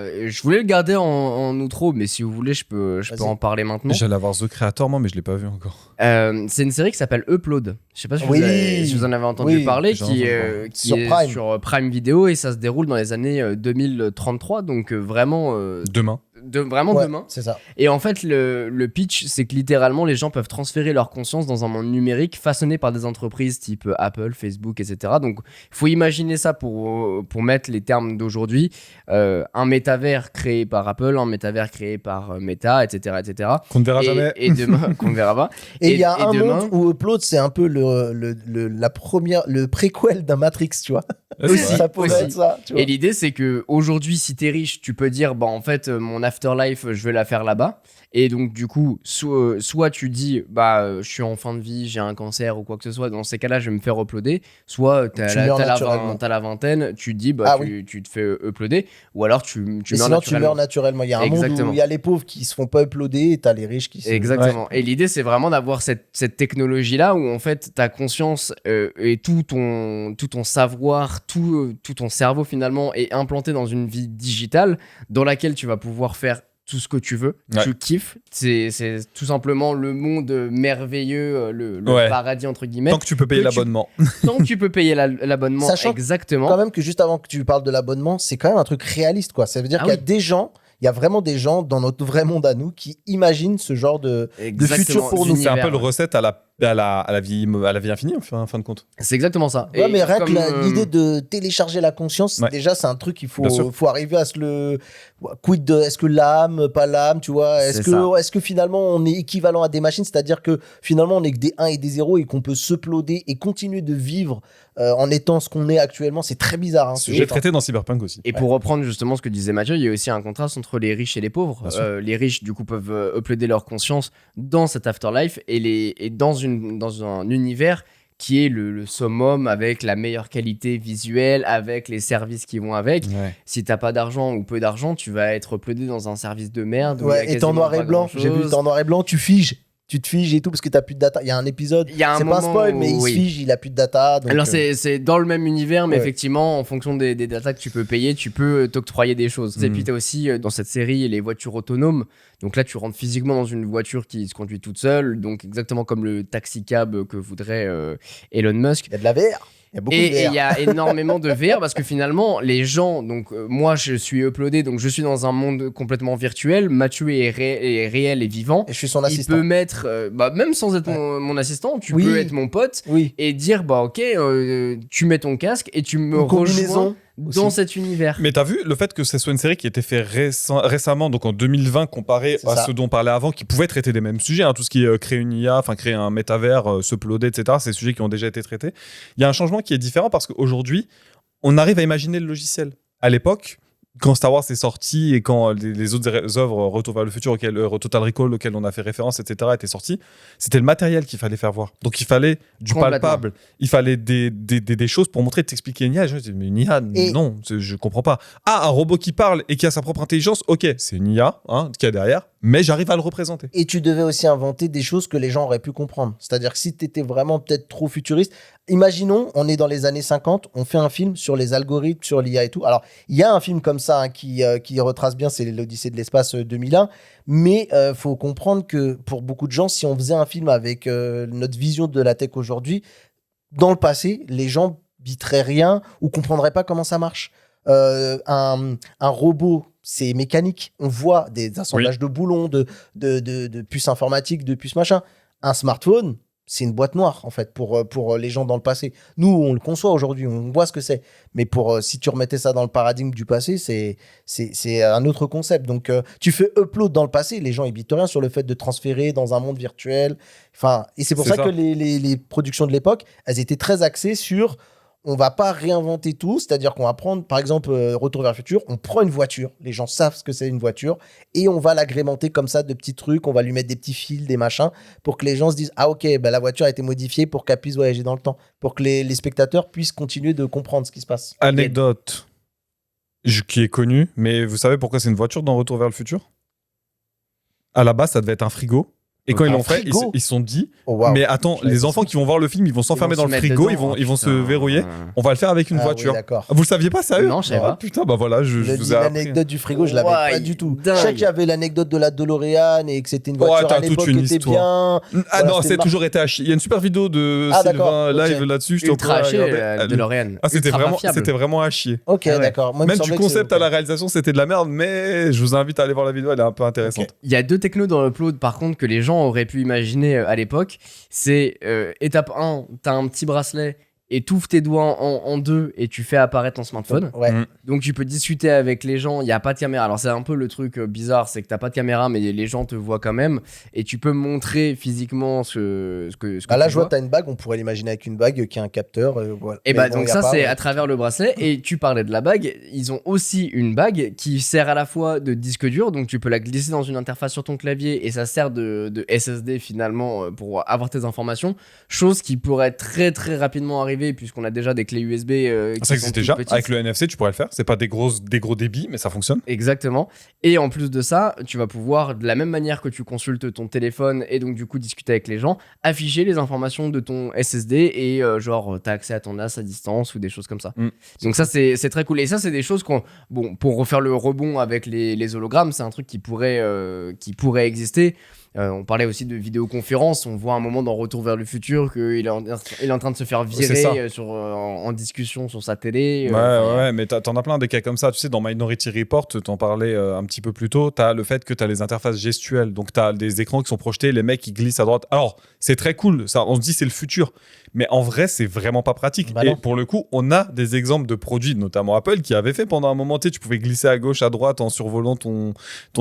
Je voulais le garder en outro, mais si vous voulez, je peux en parler maintenant. J'allais avoir The Creator, moi, mais je l'ai pas vu encore. C'est une série qui s'appelle Upload. Je sais pas si vous en avez entendu parler, qui est sur Prime Video, et ça se déroule dans les années 2033, donc vraiment demain. Demain. C'est ça. Et en fait, le pitch, c'est que littéralement, les gens peuvent transférer leur conscience dans un monde numérique façonné par des entreprises type Apple, Facebook, etc. Donc, il faut imaginer ça pour mettre les termes d'aujourd'hui. Un métavers créé par Apple, un métavers créé par Meta, etc. Qu'on ne verra jamais. Et demain, qu'on ne verra pas. Et il y a un monde où Upload, c'est un peu le préquel d'un Matrix, tu vois. Ça pourrait être ça. Tu vois. Et l'idée, c'est que aujourd'hui, si t'es riche, tu peux dire, en fait, mon afterlife, je vais la faire là-bas. Et donc, du coup, soit tu dis, je suis en fin de vie, j'ai un cancer ou quoi que ce soit. Dans ces cas-là, je vais me faire uploader. Soit t'as la vingtaine, tu te dis, tu te fais uploader. Ou alors tu meurs naturellement. Tu meurs naturellement. Il y a un monde où il y a les pauvres qui se font pas uploader et t'as les riches qui se... Exactement. Et l'idée, c'est vraiment d'avoir cette technologie-là où, en fait, ta conscience et tout ton savoir, tout ton cerveau, finalement, est implanté dans une vie digitale dans laquelle tu vas pouvoir faire tout ce que tu veux, tu kiffes, c'est tout simplement le monde merveilleux, le paradis entre guillemets. Tant que tu peux payer l'abonnement. Tant que tu peux payer l'abonnement, exactement. Quand même que juste avant que tu parles de l'abonnement, c'est quand même un truc réaliste, quoi. Ça veut dire qu'il y a des gens, il y a vraiment des gens dans notre vrai monde à nous qui imaginent ce genre de futur pour nous. C'est un peu le recette à la vie infinie, en fin de compte. C'est exactement ça. Ouais, mais rien que l'idée de télécharger la conscience, déjà, c'est un truc qu'il faut arriver à se le... Quid de... Est-ce que l'âme, pas l'âme, tu vois? Est-ce que finalement, on est équivalent à des machines? C'est-à-dire que finalement, on est que des 1 et des 0 et qu'on peut s'uploader et continuer de vivre en étant ce qu'on est actuellement. C'est très bizarre. Hein, J'ai traité dans Cyberpunk aussi. Et pour reprendre justement ce que disait Mathieu, il y a aussi un contraste entre les riches et les pauvres. Les riches, du coup, peuvent uploader leur conscience dans cet afterlife et dans un univers qui est le summum avec la meilleure qualité visuelle, avec les services qui vont avec. Si t'as pas d'argent ou peu d'argent, tu vas être uploadé dans un service de merde. Et t'es en noir et blanc. J'ai vu, t'es en noir et blanc, tu figes. tu te figes et tout parce que t'as plus de data. Il y a un épisode, Il y a un c'est pas un moment spoil, mais il où- se oui. fige, il a plus de data. Donc, Alors c'est dans le même univers, mais Ouais. effectivement, en fonction des datas que tu peux payer, tu peux t'octroyer des choses. Et puis t'as aussi dans cette série les voitures autonomes. Donc là, tu rentres physiquement dans une voiture qui se conduit toute seule, donc exactement comme le taxi cab que voudrait Elon Musk. il y a de la VR. Il y a beaucoup Et de il VR. y a énormément de VR parce que finalement, les gens, donc moi je suis uploadé, donc je suis dans un monde complètement virtuel. Mathieu est réel et vivant. Et je suis son Il assistant. peut mettre, même sans être Ouais. mon assistant, tu Oui. peux être mon pote Oui. et dire bah ok, tu mets ton casque et tu me Une rejoins combinaison dans aussi. cet univers. Mais t'as vu le fait que ce soit une série qui a été faite récemment, donc en 2020, comparé C'est à ça. ce dont on parlait avant, qui pouvait traiter des mêmes sujets, hein, tout ce qui est créer une IA, enfin créer un métavers, s'uploader, etc. C'est des sujets qui ont déjà été traités. Il y a un changement qui est différent parce qu'aujourd'hui, on arrive à imaginer le logiciel. À l'époque, quand Star Wars est sorti et quand les autres œuvres, Retour vers le futur, Total Recall, auquel on a fait référence, etc., étaient sortis, c'était le matériel qu'il fallait faire voir. Donc il fallait du Complètement. palpable, il fallait des choses pour montrer, t'expliquer une IA. Je me dis, mais une IA, Et- non, je comprends pas. Ah, un robot qui parle et qui a sa propre intelligence, ok, c'est une IA qu'il y a derrière, mais j'arrive à le représenter. Et tu devais aussi inventer des choses que les gens auraient pu comprendre. C'est-à-dire que si tu étais vraiment peut-être trop futuriste, imaginons, on est dans les années 50, on fait un film sur les algorithmes, sur l'IA et tout. Alors, il y a un film comme ça qui retrace bien, c'est l'Odyssée de l'espace 2001. Mais faut comprendre que pour beaucoup de gens, si on faisait un film avec notre vision de la tech aujourd'hui, dans le passé, les gens biteraient rien ou comprendraient pas comment ça marche. Un robot, c'est mécanique. On voit des assemblages de boulons, de puces informatiques, de puces machin. Un smartphone, c'est une boîte noire, en fait, pour les gens dans le passé. Nous, on le conçoit aujourd'hui, on voit ce que c'est. Mais si tu remettais ça dans le paradigme du passé, c'est un autre concept. Donc, tu fais upload dans le passé, les gens ils bitent rien sur le fait de transférer dans un monde virtuel. Enfin, et c'est pour C'est ça ça. que les productions de l'époque, elles étaient très axées sur on va pas réinventer tout, c'est-à-dire qu'on va prendre, par exemple, Retour vers le futur, on prend une voiture, les gens savent ce que c'est une voiture, et on va l'agrémenter comme ça de petits trucs, on va lui mettre des petits fils, des machins, pour que les gens se disent, ah ok, bah, la voiture a été modifiée pour qu'elle puisse voyager dans le temps, pour que les spectateurs puissent continuer de comprendre ce qui se passe. Anecdote qui est connue, mais vous savez pourquoi c'est une voiture dans Retour vers le futur? À la base, ça devait être un frigo. Et quand Un ils l'ont fait, frigo ils se sont dit, Oh, waouh. mais attends, Je l'avais les pas enfants su. qui vont voir le film, ils vont s'enfermer Ils vont dans le se mettre frigo, dedans, ils vont se putain. verrouiller. On va le faire avec une Ah voiture. oui, d'accord. Vous le saviez pas, sérieux? Non, je savais Ah, pas. putain, bah voilà, je vous ai appris. L'anecdote du frigo, je l'avais Ouais, pas du tout. dingue. Je sais qu'il y avait l'anecdote de la DeLorean et que c'était une Ouais, voiture t'as à toute l'époque une qui était histoire. bien. Ah Voilà, non, c'était c'est mar- toujours été à chier. Il y a une super vidéo de Ah, Sylvain d'accord, live ok. là-dessus. Je Ultra t'encourage à haché, regarder. de Lorraine. Ah, c'était Ultra pas fiable. vraiment à chier. Ok, Ah ouais. d'accord. Moi, il me Même du semblait que concept c'est- à la réalisation, c'était de la merde, mais je vous invite à aller voir la vidéo, elle est un peu intéressante. Il y a deux technos dans l'upload par contre que les gens auraient pu imaginer à l'époque. C'est étape 1, t'as un petit bracelet et t'ouvres tes doigts en deux et tu fais apparaître ton smartphone. Ouais. Mm. Donc tu peux discuter avec les gens, il n'y a pas de caméra. Alors c'est un peu le truc bizarre, c'est que t'as pas de caméra mais les gens te voient quand même et tu peux montrer physiquement ce que Bah là, tu je vois, vois. t'as une bague, on pourrait l'imaginer avec une bague qui a un capteur. Voilà. Et Mais bah bon, donc y a ça pas, c'est ouais. à travers le bracelet et tu parlais de la bague, ils ont aussi une bague qui sert à la fois de disque dur, donc tu peux la glisser dans une interface sur ton clavier et ça sert de SSD finalement pour avoir tes informations, chose qui pourrait très très rapidement arriver puisqu'on a déjà des clés USB qui Ça sont existe toutes déjà. petites. Avec le NFC, tu pourrais le faire. C'est pas des gros débits, mais ça fonctionne. Exactement. Et en plus de ça, tu vas pouvoir, de la même manière que tu consultes ton téléphone et donc du coup discuter avec les gens, afficher les informations de ton SSD et genre t'as accès à ton NAS à distance ou des choses comme ça. Mm. Donc ça c'est très cool. Et ça c'est des choses qu'on, bon, pour refaire le rebond avec les hologrammes, c'est un truc qui pourrait exister. On parlait aussi de vidéoconférence. On voit un moment dans Retour vers le futur qu'il est en train de se faire C'est ça. virer en discussion sur sa télé. Ouais, mais t'en as plein des cas comme ça. Tu sais, dans Minority Report, t'en parlais un petit peu plus tôt, t'as le fait que t'as les interfaces gestuelles. Donc t'as des écrans qui sont projetés, les mecs qui glissent à droite. Alors, c'est très cool, ça, on se dit c'est le futur. Mais en vrai, c'est vraiment pas pratique. Bah Et non. pour le coup, on a des exemples de produits, notamment Apple, qui avait fait pendant un moment, tu sais, tu pouvais glisser à gauche, à droite en survolant ton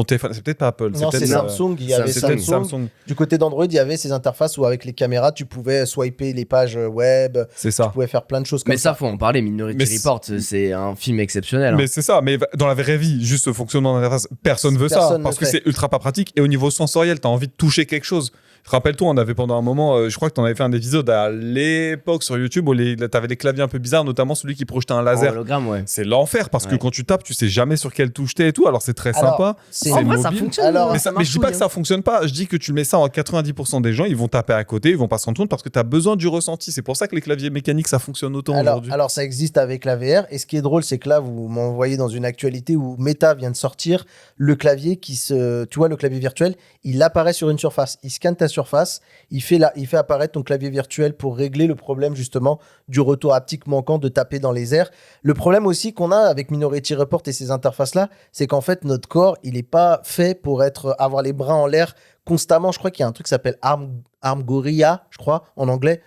téléphone. C'est peut-être pas Apple. Non, c'est peut-être, Samsung. Il y avait c'est peut-être Samsung. Samsung. Du côté d'Android, il y avait ces interfaces où, avec les caméras, tu pouvais swiper les pages web. C'est ça. Tu pouvais faire plein de choses comme Mais ça, faut en parler. Minority Mais Report, c'est un film exceptionnel. hein. Mais c'est ça, mais dans la vraie vie, juste ce fonctionnement d'interface, personne veut ça, Personne parce ne que fait. c'est ultra pas pratique. Et au niveau sensoriel, t'as envie de toucher quelque chose. Rappelle-toi, on avait pendant un moment, je crois que tu en avais fait un épisode à l'époque sur YouTube où t'avais des claviers un peu bizarres, notamment celui qui projetait un laser. Hologramme, ouais. C'est l'enfer parce que Ouais. quand tu tapes, tu sais jamais sur quelle touche t'es et tout. Alors c'est très sympa. c'est En vrai, ça mobile. fonctionne. Alors, Mais, ça mais je dis pas que marche, ça fonctionne pas. Je dis que tu mets ça en 90% des gens, ils vont taper à côté, ils vont pas se rendre compte parce que tu as besoin du ressenti. C'est pour ça que les claviers mécaniques ça fonctionne autant aujourd'hui. Alors, ça existe avec la VR. Et ce qui est drôle, c'est que là, vous m'envoyez dans une actualité où Meta vient de sortir le clavier tu vois, le clavier virtuel, il apparaît sur une surface. Il scanne ta surface, il fait apparaître ton clavier virtuel pour régler le problème, justement, du retour haptique manquant de taper dans les airs. Le problème aussi qu'on a avec Minority Report et ces interfaces-là, c'est qu'en fait, notre corps, il n'est pas fait pour avoir les bras en l'air constamment. Je crois qu'il y a un truc qui s'appelle Arm Gorilla, je crois, en anglais.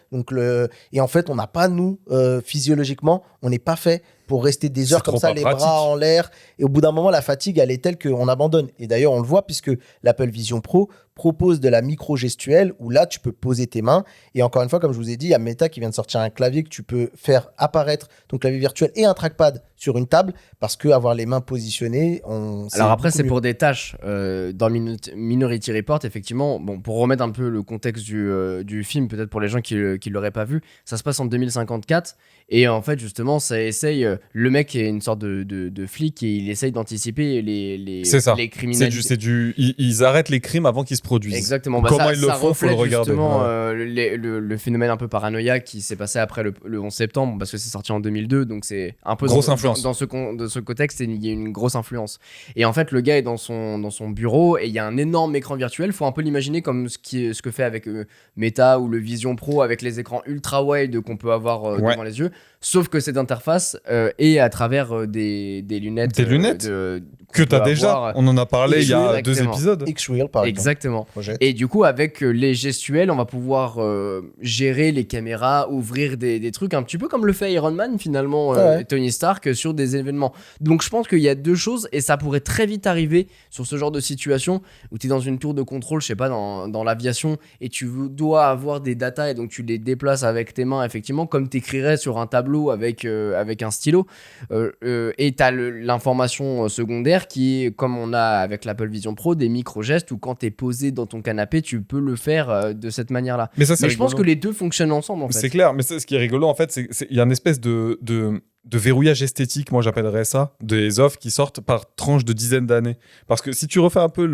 Et en fait, on n'a pas, nous, physiologiquement, on n'est pas fait pour rester des heures C'est comme trop ça, pas les pratique. bras en l'air. Et au bout d'un moment, la fatigue, elle est telle qu'on abandonne. Et d'ailleurs, on le voit puisque l'Apple Vision Pro propose de la micro-gestuelle où là, tu peux poser tes mains. Et encore une fois, comme je vous ai dit, il y a Meta qui vient de sortir un clavier que tu peux faire apparaître ton clavier virtuel et un trackpad sur une table parce que avoir les mains positionnées, Alors après, c'est beaucoup pour des tâches. Dans Minority Report, effectivement, bon, pour remettre un peu le contexte du film, peut-être pour les gens qui l'auraient pas vu, ça se passe en 2054. Et en fait, justement, ça essaye. Le mec est une sorte de flic et il essaye d'anticiper C'est ça. les criminels. Ils arrêtent les crimes avant qu'ils se produisent. Exactement. Comment ça, ils le ça font, faut le reflète regarder. justement Ouais. le phénomène un peu paranoïaque qui s'est passé après le 11 septembre, parce que c'est sorti en 2002, donc c'est un peu Grosse influence. dans ce contexte, il y a une grosse influence. Et en fait, le gars est dans son bureau et il y a un énorme écran virtuel. Faut un peu l'imaginer comme ce que fait avec Meta ou le Vision Pro avec les écrans ultra wide qu'on peut avoir Ouais. devant les yeux. Sauf que cette interface est à travers des lunettes. Des lunettes que qu'on tu as peut déjà. avoir. On en a parlé il y a 2 Exactement. épisodes. X-Wheel, par exemple. Exactement. Projet. Et du coup, avec les gestuels, on va pouvoir gérer les caméras, ouvrir des trucs, un petit peu comme le fait Iron Man, finalement, Ouais. Tony Stark, sur des événements. Donc, je pense qu'il y a deux choses, et ça pourrait très vite arriver sur ce genre de situation où tu es dans une tour de contrôle, je sais pas, dans l'aviation, et tu dois avoir des datas, et donc tu les déplaces avec tes mains, effectivement, comme tu écrirais sur un tableau avec un stylo. Et tu as l'information secondaire qui est, comme on a avec l'Apple Vision Pro, des micro-gestes où quand tu es posé dans ton canapé, tu peux le faire de cette manière-là. Mais ça, c'est Mais je pense que rigolo. les deux fonctionnent ensemble, en fait. C'est clair, mais ce qui est rigolo, en fait, il y a une espèce de verrouillage esthétique, moi j'appellerais ça, des offres qui sortent par tranche de dizaines d'années. Parce que si tu refais un peu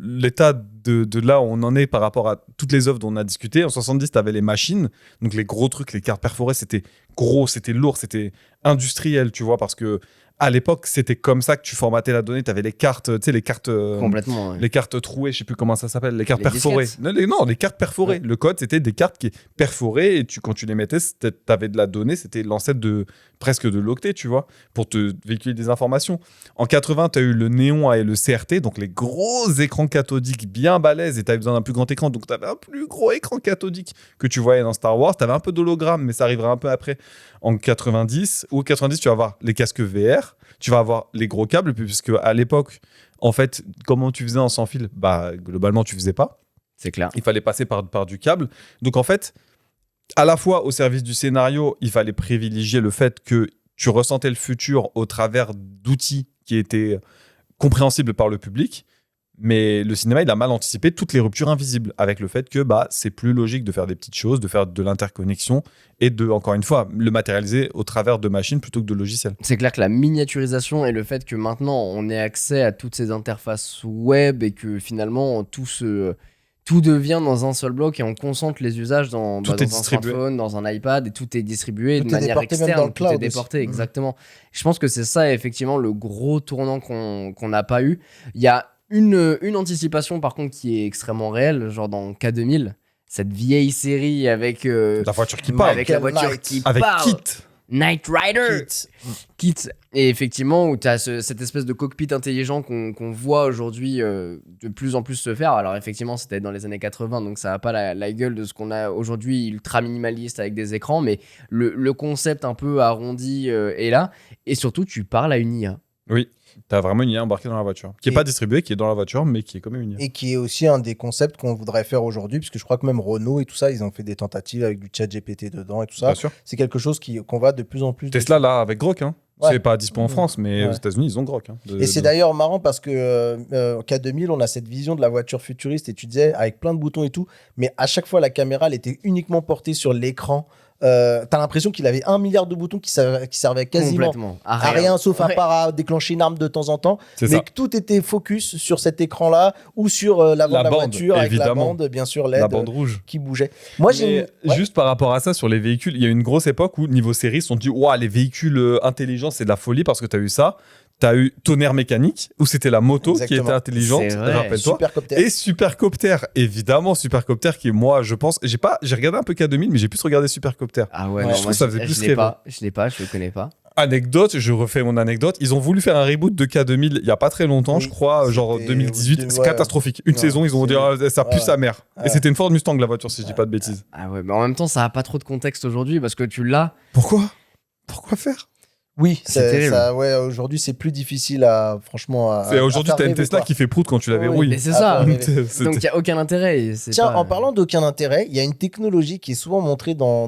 l'état de là où on en est par rapport à toutes les offres dont on a discuté, en 70, tu avais les machines, donc les gros trucs, les cartes perforées, c'était gros, c'était lourd, c'était industriel, tu vois, parce que à l'époque, c'était comme ça que tu formatais la donnée. Tu avais les cartes, tu sais, les cartes. Complètement. Ouais. Les cartes trouées, je sais plus comment ça s'appelle, les cartes Les perforées. disquettes. Non, les cartes perforées. Ouais. Le code, c'était des cartes qui perforées et quand tu les mettais, tu avais de la donnée, c'était l'ancêtre de presque de l'octet, tu vois, pour te véhiculer des informations. En 80, tu as eu le néon et le CRT, donc les gros écrans cathodiques bien balèzes et tu avais besoin d'un plus grand écran, donc tu avais un plus gros écran cathodique que tu voyais dans Star Wars. Tu avais un peu d'hologramme, mais ça arrivera un peu après. En 90, ou 90, tu vas avoir les casques VR, tu vas avoir les gros câbles, puisque à l'époque, en fait, comment tu faisais en sans fil ? Bah, globalement, tu faisais pas. C'est clair. Il fallait passer par du câble. Donc, en fait, à la fois au service du scénario, il fallait privilégier le fait que tu ressentais le futur au travers d'outils qui étaient compréhensibles par le public. Mais le cinéma, il a mal anticipé toutes les ruptures invisibles avec le fait que bah, c'est plus logique de faire des petites choses, de faire de l'interconnexion et de, encore une fois, le matérialiser au travers de machines plutôt que de logiciels. C'est clair que la miniaturisation et le fait que maintenant on ait accès à toutes ces interfaces web et que finalement tout devient dans un seul bloc et on concentre les usages dans Tout est un distribué. smartphone, dans un iPad, et tout est distribué Tout de est manière déporté même externe, dans le tout est cloud déporté, aussi. exactement. Je pense que c'est ça effectivement le gros tournant qu'on n'a pas eu. Il y a une anticipation par contre qui est extrêmement réelle, genre dans K2000, cette vieille série avec La voiture qui parle. avec la Quel voiture Knight. qui Avec parle. Kit. Knight Rider. Kit. Kit. Et effectivement, où tu as cette espèce de cockpit intelligent qu'on voit aujourd'hui de plus en plus se faire. Alors effectivement, c'était dans les années 80, donc ça n'a pas la gueule de ce qu'on a aujourd'hui, ultra minimaliste avec des écrans, mais le concept un peu arrondi est là. Et surtout, tu parles à une IA. Oui, t'as vraiment une IA embarquée dans la voiture. Qui n'est Et- pas distribuée, qui est dans la voiture, mais qui est quand même une IA. Et qui est aussi un des concepts qu'on voudrait faire aujourd'hui, puisque je crois que même Renault et tout ça, ils ont fait des tentatives avec du chat GPT dedans et tout ça. Bien sûr. C'est quelque chose qu'on va de plus en plus... Tesla, là, avec Grok, hein. Ouais. C'est pas dispo en France, mais Ouais. aux États-Unis, ils ont Grok. Hein, Et c'est d'ailleurs marrant parce que K2000, on a cette vision de la voiture futuriste et tu disais avec plein de boutons et tout, mais à chaque fois la caméra elle était uniquement portée sur l'écran. T'as l'impression qu'il avait 1 milliard de boutons qui servaient quasiment Complètement. à rien, sauf à Ouais. part à déclencher une arme de temps en temps. C'est Mais ça. que tout était focus sur cet écran-là ou sur l'avant La de la bande, voiture avec la évidemment. bande, bien sûr, LED La bande rouge. qui bougeait. Moi, j'ai. Mais juste par rapport à ça, sur les véhicules, il y a eu une grosse époque où, niveau série, ils se sont dit, ouah, les véhicules intelligents, c'est de la folie parce que t'as eu ça. T'as eu Tonnerre Mécanique, où c'était la moto Exactement. qui était intelligente, C'est vrai. rappelle-toi. Supercopter. Et Supercopter, évidemment, Supercopter qui, moi, je pense, j'ai regardé un peu K2000, mais j'ai plus regardé Supercopter. Ah ouais, Ouais, non, je moi, trouve ça faisait plus je l'ai rêver. pas, je l'ai pas, je le connais pas. Anecdote, je refais mon anecdote. Ils ont voulu faire un reboot de K2000 il y a pas très longtemps, Oui, je crois, genre c'était 2018. au- C'est ouais. catastrophique. Une Ouais, saison, ils ont dit, c'est- ah, ça pue ouais. sa mère. Ouais. Et c'était une Ford Mustang, la voiture, si je dis pas de bêtises. Ah ouais, mais en même temps, ça a pas trop de contexte aujourd'hui parce que tu l'as. Pourquoi faire Oui, C'est terrible. ouais, aujourd'hui, c'est plus difficile à. Franchement. Aujourd'hui, à t'as une faire Tesla rêver, qui fait prout quand tu la Oui, verrouilles. Mais c'est Ah, ça. faut rêver. C'était- Donc il y a aucun intérêt. et c'est Tiens, pas- en parlant d'aucun intérêt, il y a une technologie qui est souvent montrée dans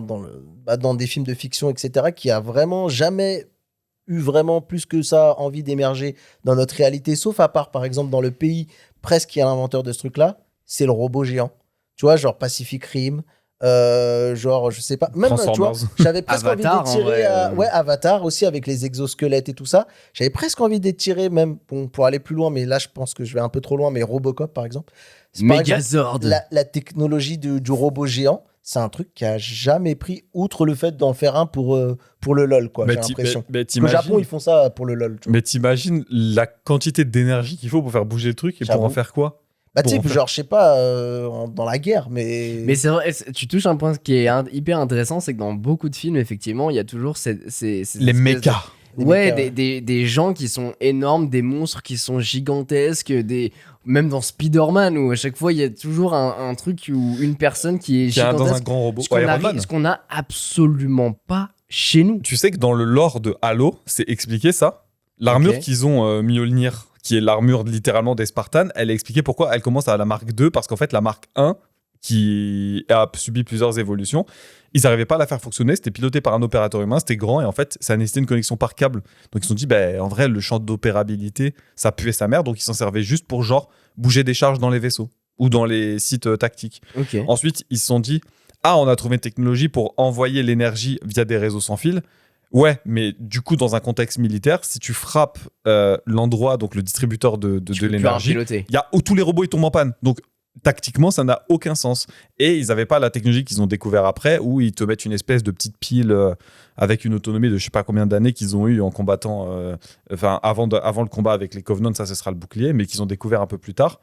des films de fiction, etc., qui a vraiment jamais eu vraiment plus que ça envie d'émerger dans notre réalité, sauf à part, par exemple, dans le pays presque qui est l'inventeur de ce truc-là, c'est le robot géant. Tu vois, genre Pacific Rim, genre, je sais pas, même, tu vois, Transformers. j'avais presque Avatar, envie en d'étirer vrai, à... Ouais, Avatar aussi, avec les exosquelettes et tout ça. J'avais presque envie d'étirer, même pour aller plus loin, mais là, je pense que je vais un peu trop loin, mais Robocop, par exemple. C'est, par exemple, Megazord. la technologie du robot géant, c'est un truc qui a jamais pris, outre le fait d'en faire un pour le LOL, quoi, j'ai l'impression. mais Au Japon, ils font ça pour le LOL. Tu vois. Mais t'imagines la quantité d'énergie qu'il faut pour faire bouger le truc et pour J'avoue. en faire quoi? Bah, tu sais, pour en faire- genre, je sais pas, dans la guerre, mais. Mais c'est vrai, tu touches un point qui est hyper intéressant, c'est que dans beaucoup de films, effectivement, il y a toujours ces Les espèces de- mécas. Des Ouais, mécas, des gens qui sont énormes, des monstres qui sont gigantesques, même dans Spider-Man, où à chaque fois il y a toujours un truc ou une personne qui est Qui est dans un gigantesque. grand robot. Ce qu'on Iron arrive- Man. ce qu'on a absolument pas chez nous. Tu sais que dans le lore de Halo, c'est expliqué ça. L'armure Ok. qu'ils ont, Mjolnir, qui est l'armure littéralement des Spartans, elle est expliquée pourquoi elle commence à la marque 2, parce qu'en fait, la marque 1, qui a subi plusieurs évolutions, ils n'arrivaient pas à la faire fonctionner. C'était piloté par un opérateur humain, c'était grand, et en fait, ça nécessitait une connexion par câble. Donc ils se sont dit, ben, en vrai, le champ d'opérabilité, ça puait sa mère, donc ils s'en servaient juste pour, genre, bouger des charges dans les vaisseaux ou dans les sites tactiques. Ok. Ensuite, ils se sont dit, ah, on a trouvé une technologie pour envoyer l'énergie via des réseaux sans fil. Ouais, mais du coup, dans un contexte militaire, si tu frappes l'endroit, donc le distributeur de Tu peux plus l'énergie, piloter. tous les robots ils tombent en panne. Donc, tactiquement, ça n'a aucun sens. Et ils n'avaient pas la technologie qu'ils ont découvert après, où ils te mettent une espèce de petite pile avec une autonomie de je sais pas combien d'années qu'ils ont eu en combattant, avant le combat avec les Covenants, ça ce sera le bouclier, mais qu'ils ont découvert un peu plus tard,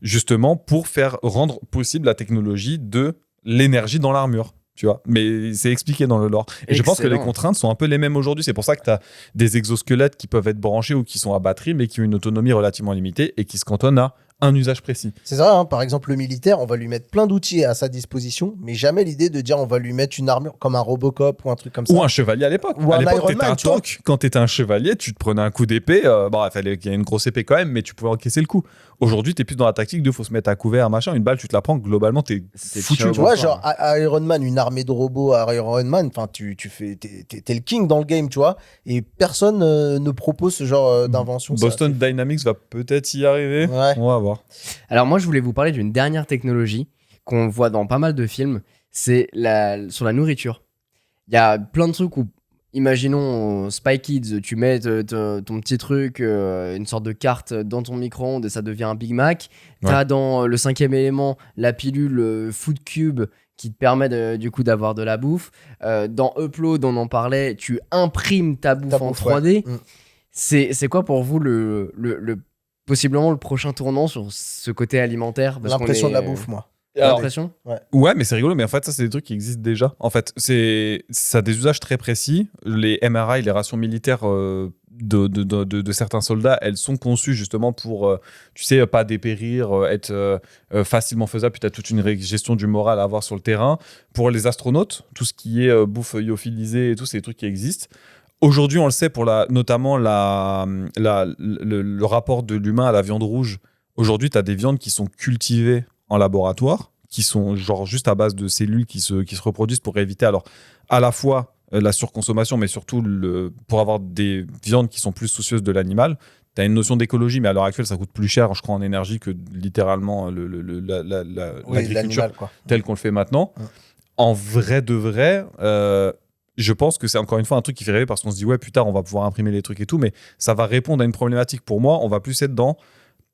justement pour faire rendre possible la technologie de l'énergie dans l'armure. Tu vois, mais c'est expliqué dans le lore. Et je pense que les Excellent. contraintes sont un peu les mêmes aujourd'hui. C'est pour ça que tu as des exosquelettes qui peuvent être branchés ou qui sont à batterie, mais qui ont une autonomie relativement limitée et qui se cantonnent à un usage précis. C'est ça, hein, par exemple, le militaire, on va lui mettre plein d'outils à sa disposition, mais jamais l'idée de dire on va lui mettre une armure comme un Robocop ou un truc comme ça. Ou un chevalier à l'époque. Ou À un l'époque, Iron t'étais Man, un tu vois. tank. Quand t'étais un chevalier, tu te prenais un coup d'épée. Bon, il fallait qu'il y ait une grosse épée quand même, mais tu pouvais encaisser le coup. Aujourd'hui, t'es plus dans la tactique de faut se mettre à couvert, machin. Une balle, tu te la prends. Globalement, t'es C'est foutu. ciao, Tu vois, bonsoir. genre Iron Man, une armée de robots à Iron Man, enfin, t'es le king dans le game, tu vois, et personne ne propose ce genre d'invention. ça. Boston Dynamics va peut-être y arriver. Ouais. On va voir. Alors moi, je voulais vous parler d'une dernière technologie qu'on voit dans pas mal de films. C'est sur la nourriture. Il y a plein de trucs où, imaginons Spy Kids, tu mets ton petit truc, une sorte de carte dans ton micro-ondes et ça devient un Big Mac. T'as dans le 5e élément la pilule Food Cube qui te permet du coup d'avoir de la bouffe. Dans Upload, on en parlait, tu imprimes ta bouffe en 3D. Ouais. C'est quoi pour vous possiblement le prochain tournant sur ce côté alimentaire? Parce qu'on L'impression est- de la bouffe, moi. L'impression? Ouais, mais c'est rigolo, mais en fait, ça, c'est des trucs qui existent déjà. En fait, ça a des usages très précis. Les MRI, les rations militaires de certains soldats, elles sont conçues justement pour, tu sais, pas dépérir, être facilement faisable, puis tu as toute une gestion du moral à avoir sur le terrain. Pour les astronautes, tout ce qui est bouffe lyophilisée et tout, c'est des trucs qui existent. Aujourd'hui, on le sait pour notamment le rapport de l'humain à la viande rouge. Aujourd'hui, tu as des viandes qui sont cultivées en laboratoire, qui sont genre juste à base de cellules qui se reproduisent pour éviter alors à la fois la surconsommation, mais surtout pour avoir des viandes qui sont plus soucieuses de l'animal, tu as une notion d'écologie, mais à l'heure actuelle, ça coûte plus cher, je crois, en énergie que littéralement l'agriculture telle qu'on le fait maintenant. Ouais. En vrai de vrai, je pense que c'est encore une fois un truc qui fait rêver parce qu'on se dit, ouais, plus tard, on va pouvoir imprimer les trucs et tout, mais ça va répondre à une problématique. Pour moi, on va plus être dans...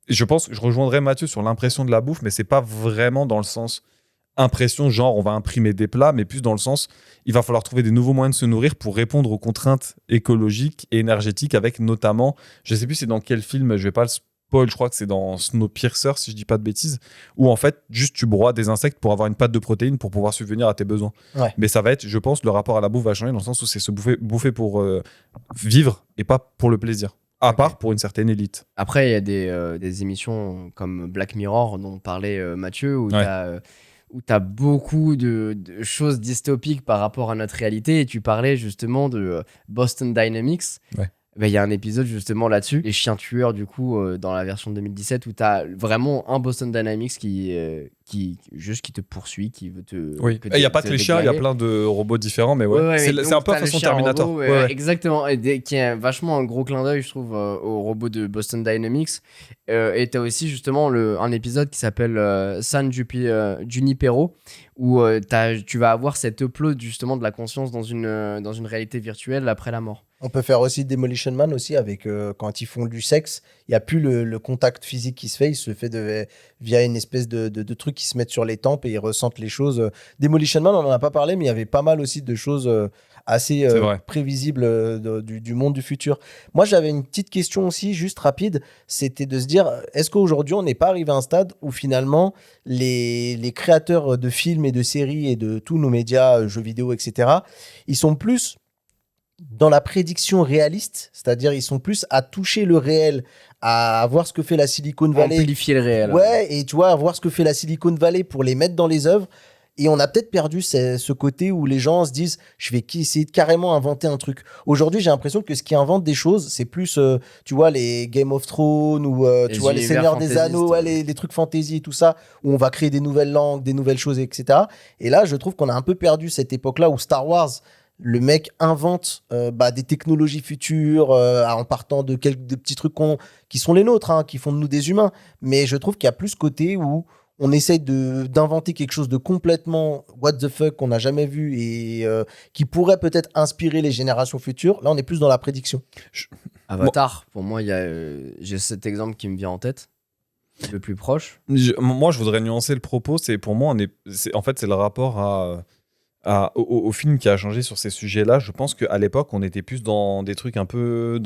Je pense que je rejoindrai Mathieu sur l'impression de la bouffe, mais c'est pas vraiment dans le sens impression, genre on va imprimer des plats, mais plus dans le sens, il va falloir trouver des nouveaux moyens de se nourrir pour répondre aux contraintes écologiques et énergétiques avec notamment, je sais plus c'est dans quel film, je vais pas le spoil, je crois que c'est dans Snowpiercer, si je dis pas de bêtises, où en fait, juste tu broies des insectes pour avoir une pâte de protéines pour pouvoir subvenir à tes besoins. Ouais. Mais ça va être, je pense, le rapport à la bouffe va changer dans le sens où c'est se bouffer pour vivre et pas pour le plaisir. À part pour une certaine élite. Après, il y a des émissions comme Black Mirror dont parlait Mathieu, où tu as beaucoup de choses dystopiques par rapport à notre réalité. Et tu parlais justement de Boston Dynamics. Ouais. Il y a un épisode justement là-dessus, les chiens tueurs du coup dans la version 2017 où tu as vraiment un Boston Dynamics qui te poursuit, qui veut te... Oui, il n'y a pas que les chiens, il y a plein de robots différents, mais ouais. C'est un peu façon Terminator. Robot, exactement, qui est vachement un gros clin d'œil je trouve au robot de Boston Dynamics. Et tu as aussi justement un épisode qui s'appelle San Junipero où tu vas avoir cet upload justement de la conscience dans une réalité virtuelle après la mort. On peut faire aussi Demolition Man aussi avec quand ils font du sexe, il n'y a plus le contact physique qui se fait, il se fait via une espèce de truc qui se mettent sur les tempes et ils ressentent les choses. Demolition Man, on n'en a pas parlé, mais il y avait pas mal aussi de choses assez prévisibles du monde du futur. Moi, j'avais une petite question aussi, juste rapide, c'était de se dire, est-ce qu'aujourd'hui, on n'est pas arrivé à un stade où finalement, les créateurs de films et de séries et de tous nos médias, jeux vidéo, etc., ils sont plus dans la prédiction réaliste, c'est-à-dire ils sont plus à toucher le réel, à voir ce que fait la Silicon Valley. Amplifier le réel. Ouais, et tu vois, à voir ce que fait la Silicon Valley pour les mettre dans les œuvres. Et on a peut-être perdu ce côté où les gens se disent je vais essayer de carrément inventer un truc. Aujourd'hui, j'ai l'impression que ce qui invente des choses, c'est plus, tu vois, les Game of Thrones ou tu vois, les Seigneurs des Anneaux, les trucs fantasy et tout ça, où on va créer des nouvelles langues, des nouvelles choses, etc. Et là, je trouve qu'on a un peu perdu cette époque-là où Star Wars, le mec invente des technologies futures en partant de petits trucs qui sont les nôtres, qui font de nous des humains. Mais je trouve qu'il y a plus ce côté où on essaye d'inventer quelque chose de complètement what the fuck qu'on n'a jamais vu et qui pourrait peut-être inspirer les générations futures. Là, on est plus dans la prédiction. Avatar, pour moi, j'ai cet exemple qui me vient en tête, le plus proche. Moi, je voudrais nuancer le propos. Pour moi, c'est le rapport au film qui a changé sur ces sujets-là. Je pense qu'à l'époque, on était plus dans des trucs un peu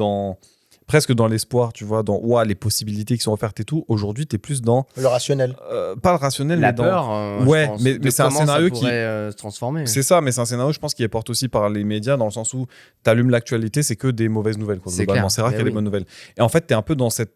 presque dans l'espoir, tu vois, dans les possibilités qui sont offertes et tout. Aujourd'hui, t'es plus dans le rationnel. Pas le rationnel, la mais peur. Ouais, mais c'est un scénario qui se transformer. C'est ça, mais c'est un scénario, je pense, qui est porté aussi par les médias dans le sens où t'allumes l'actualité, c'est que des mauvaises nouvelles. Quoi, globalement, c'est rare qu'il y ait des bonnes nouvelles. Et en fait, t'es un peu dans cet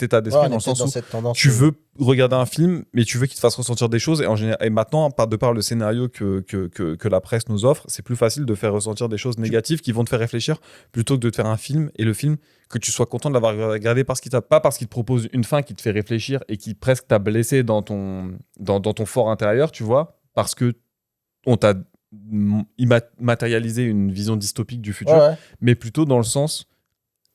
état d'esprit, dans le sens où tu veux regarder un film, mais tu veux qu'il te fasse ressentir des choses. Et maintenant, de par le scénario que la presse nous offre, c'est plus facile de faire ressentir des choses négatives qui vont te faire réfléchir plutôt que de te faire un film. Et le film, que tu sois content de l'avoir regardé pas parce qu'il te propose une fin qui te fait réfléchir et qui presque t'a blessé dans ton fort intérieur, tu vois, parce que on t'a matérialisé une vision dystopique du futur, mais plutôt dans le sens...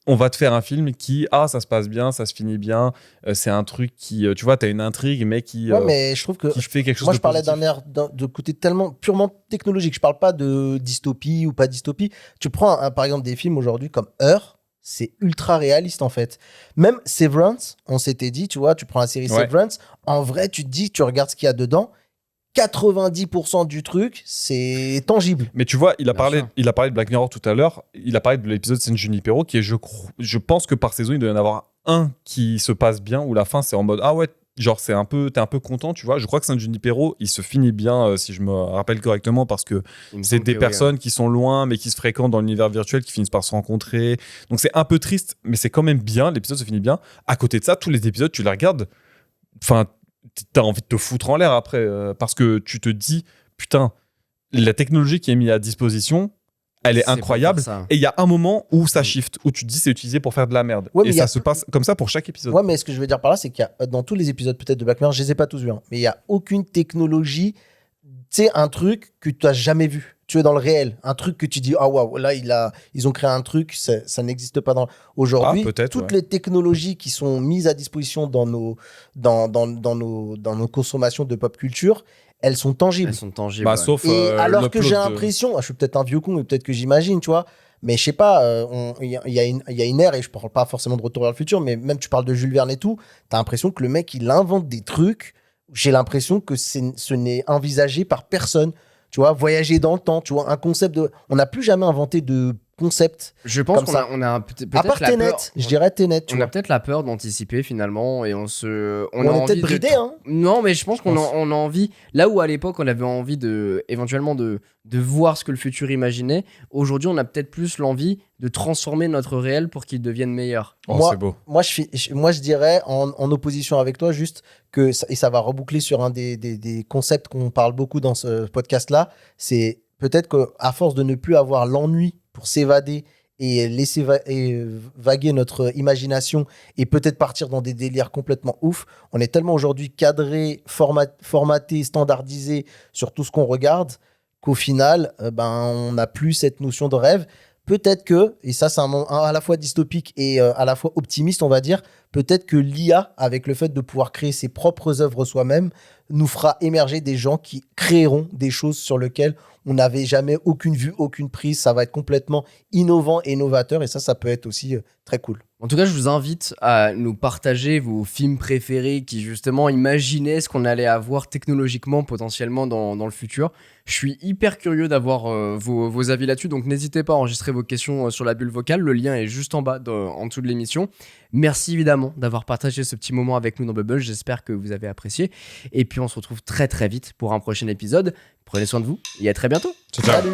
On va te faire un film qui, ça se passe bien, ça se finit bien. C'est un truc qui, tu vois, t'as une intrigue, mais qui, mais je trouve que qui fait quelque chose. Moi, de je parlais positif. de côté tellement purement technologique. Je parle pas de dystopie ou pas dystopie. Tu prends, par exemple, des films aujourd'hui comme Her, c'est ultra réaliste en fait. Même Severance, on s'était dit, tu vois, tu prends la série Severance, en vrai, tu te dis, tu regardes ce qu'il y a dedans. 90% du truc, c'est tangible. Mais tu vois, il a parlé de Black Mirror tout à l'heure. Il a parlé de l'épisode San Junipero, qui est, je pense que par saison, il doit y en avoir un qui se passe bien, où la fin, c'est en mode genre t'es un peu content, tu vois. Je crois que San Junipero, il se finit bien, si je me rappelle correctement, parce que c'est des personnes qui sont loin, mais qui se fréquentent dans l'univers virtuel, qui finissent par se rencontrer. Donc c'est un peu triste, mais c'est quand même bien. L'épisode se finit bien. À côté de ça, tous les épisodes, tu les regardes. Enfin, t'as envie de te foutre en l'air après, parce que tu te dis, putain, la technologie qui est mise à disposition, elle est incroyable. Et il y a un moment où ça shift, où tu te dis c'est utilisé pour faire de la merde. Et ça se passe comme ça pour chaque épisode. Ouais, mais ce que je veux dire par là, c'est qu'il y a, dans tous les épisodes peut-être de Black Mirror, je les ai pas tous vus, mais il y a aucune technologie, tu sais, un truc que tu n'as jamais vu. tu es dans le réel. Un truc que tu dis, ah waouh, là, ils ont créé un truc, ça n'existe pas dans. Aujourd'hui, toutes les technologies qui sont mises à disposition dans nos consommations de pop culture, elles sont tangibles. Bah, sauf alors que j'ai l'impression, je suis peut-être un vieux con, mais peut-être que j'imagine, tu vois. Mais je sais pas, il y a une ère, et je parle pas forcément de Retour vers le futur, mais même tu parles de Jules Verne et tout, t'as l'impression que le mec, il invente des trucs. J'ai l'impression que ce n'est envisagé par personne. Tu vois, voyager dans le temps, tu vois, un concept de. On n'a plus jamais inventé de concept. Je pense qu'on a peut-être à part la Tenet, peur. Je dirais Tenet. On a peut-être la peur d'anticiper finalement et on est peut-être bridé, hein. Non, mais je pense qu'on a envie. Là où à l'époque on avait envie éventuellement de voir ce que le futur imaginait, aujourd'hui on a peut-être plus l'envie de transformer notre réel pour qu'il devienne meilleur. C'est beau. Moi, je dirais en opposition avec toi juste que et ça va reboucler sur un des concepts qu'on parle beaucoup dans ce podcast-là. C'est peut-être qu'à force de ne plus avoir l'ennui pour s'évader et laisser vaguer notre imagination et peut-être partir dans des délires complètement ouf, on est tellement aujourd'hui cadré, formaté, standardisé sur tout ce qu'on regarde qu'au final, on n'a plus cette notion de rêve. Peut-être que, et ça c'est à la fois dystopique et à la fois optimiste, on va dire, peut-être que l'IA, avec le fait de pouvoir créer ses propres œuvres soi-même, nous fera émerger des gens qui créeront des choses sur lesquelles on n'avait jamais aucune vue, aucune prise. Ça va être complètement innovant et novateur, et ça peut être aussi très cool. En tout cas, je vous invite à nous partager vos films préférés qui justement imaginaient ce qu'on allait avoir technologiquement potentiellement dans le futur. Je suis hyper curieux d'avoir vos avis là-dessus, donc n'hésitez pas à enregistrer vos questions sur la bulle vocale. Le lien est juste en bas, en dessous de l'émission. Merci évidemment d'avoir partagé ce petit moment avec nous dans Bubble. J'espère que vous avez apprécié. Et puis on se retrouve très très vite pour un prochain épisode. Prenez soin de vous et à très bientôt. Ciao. Salut.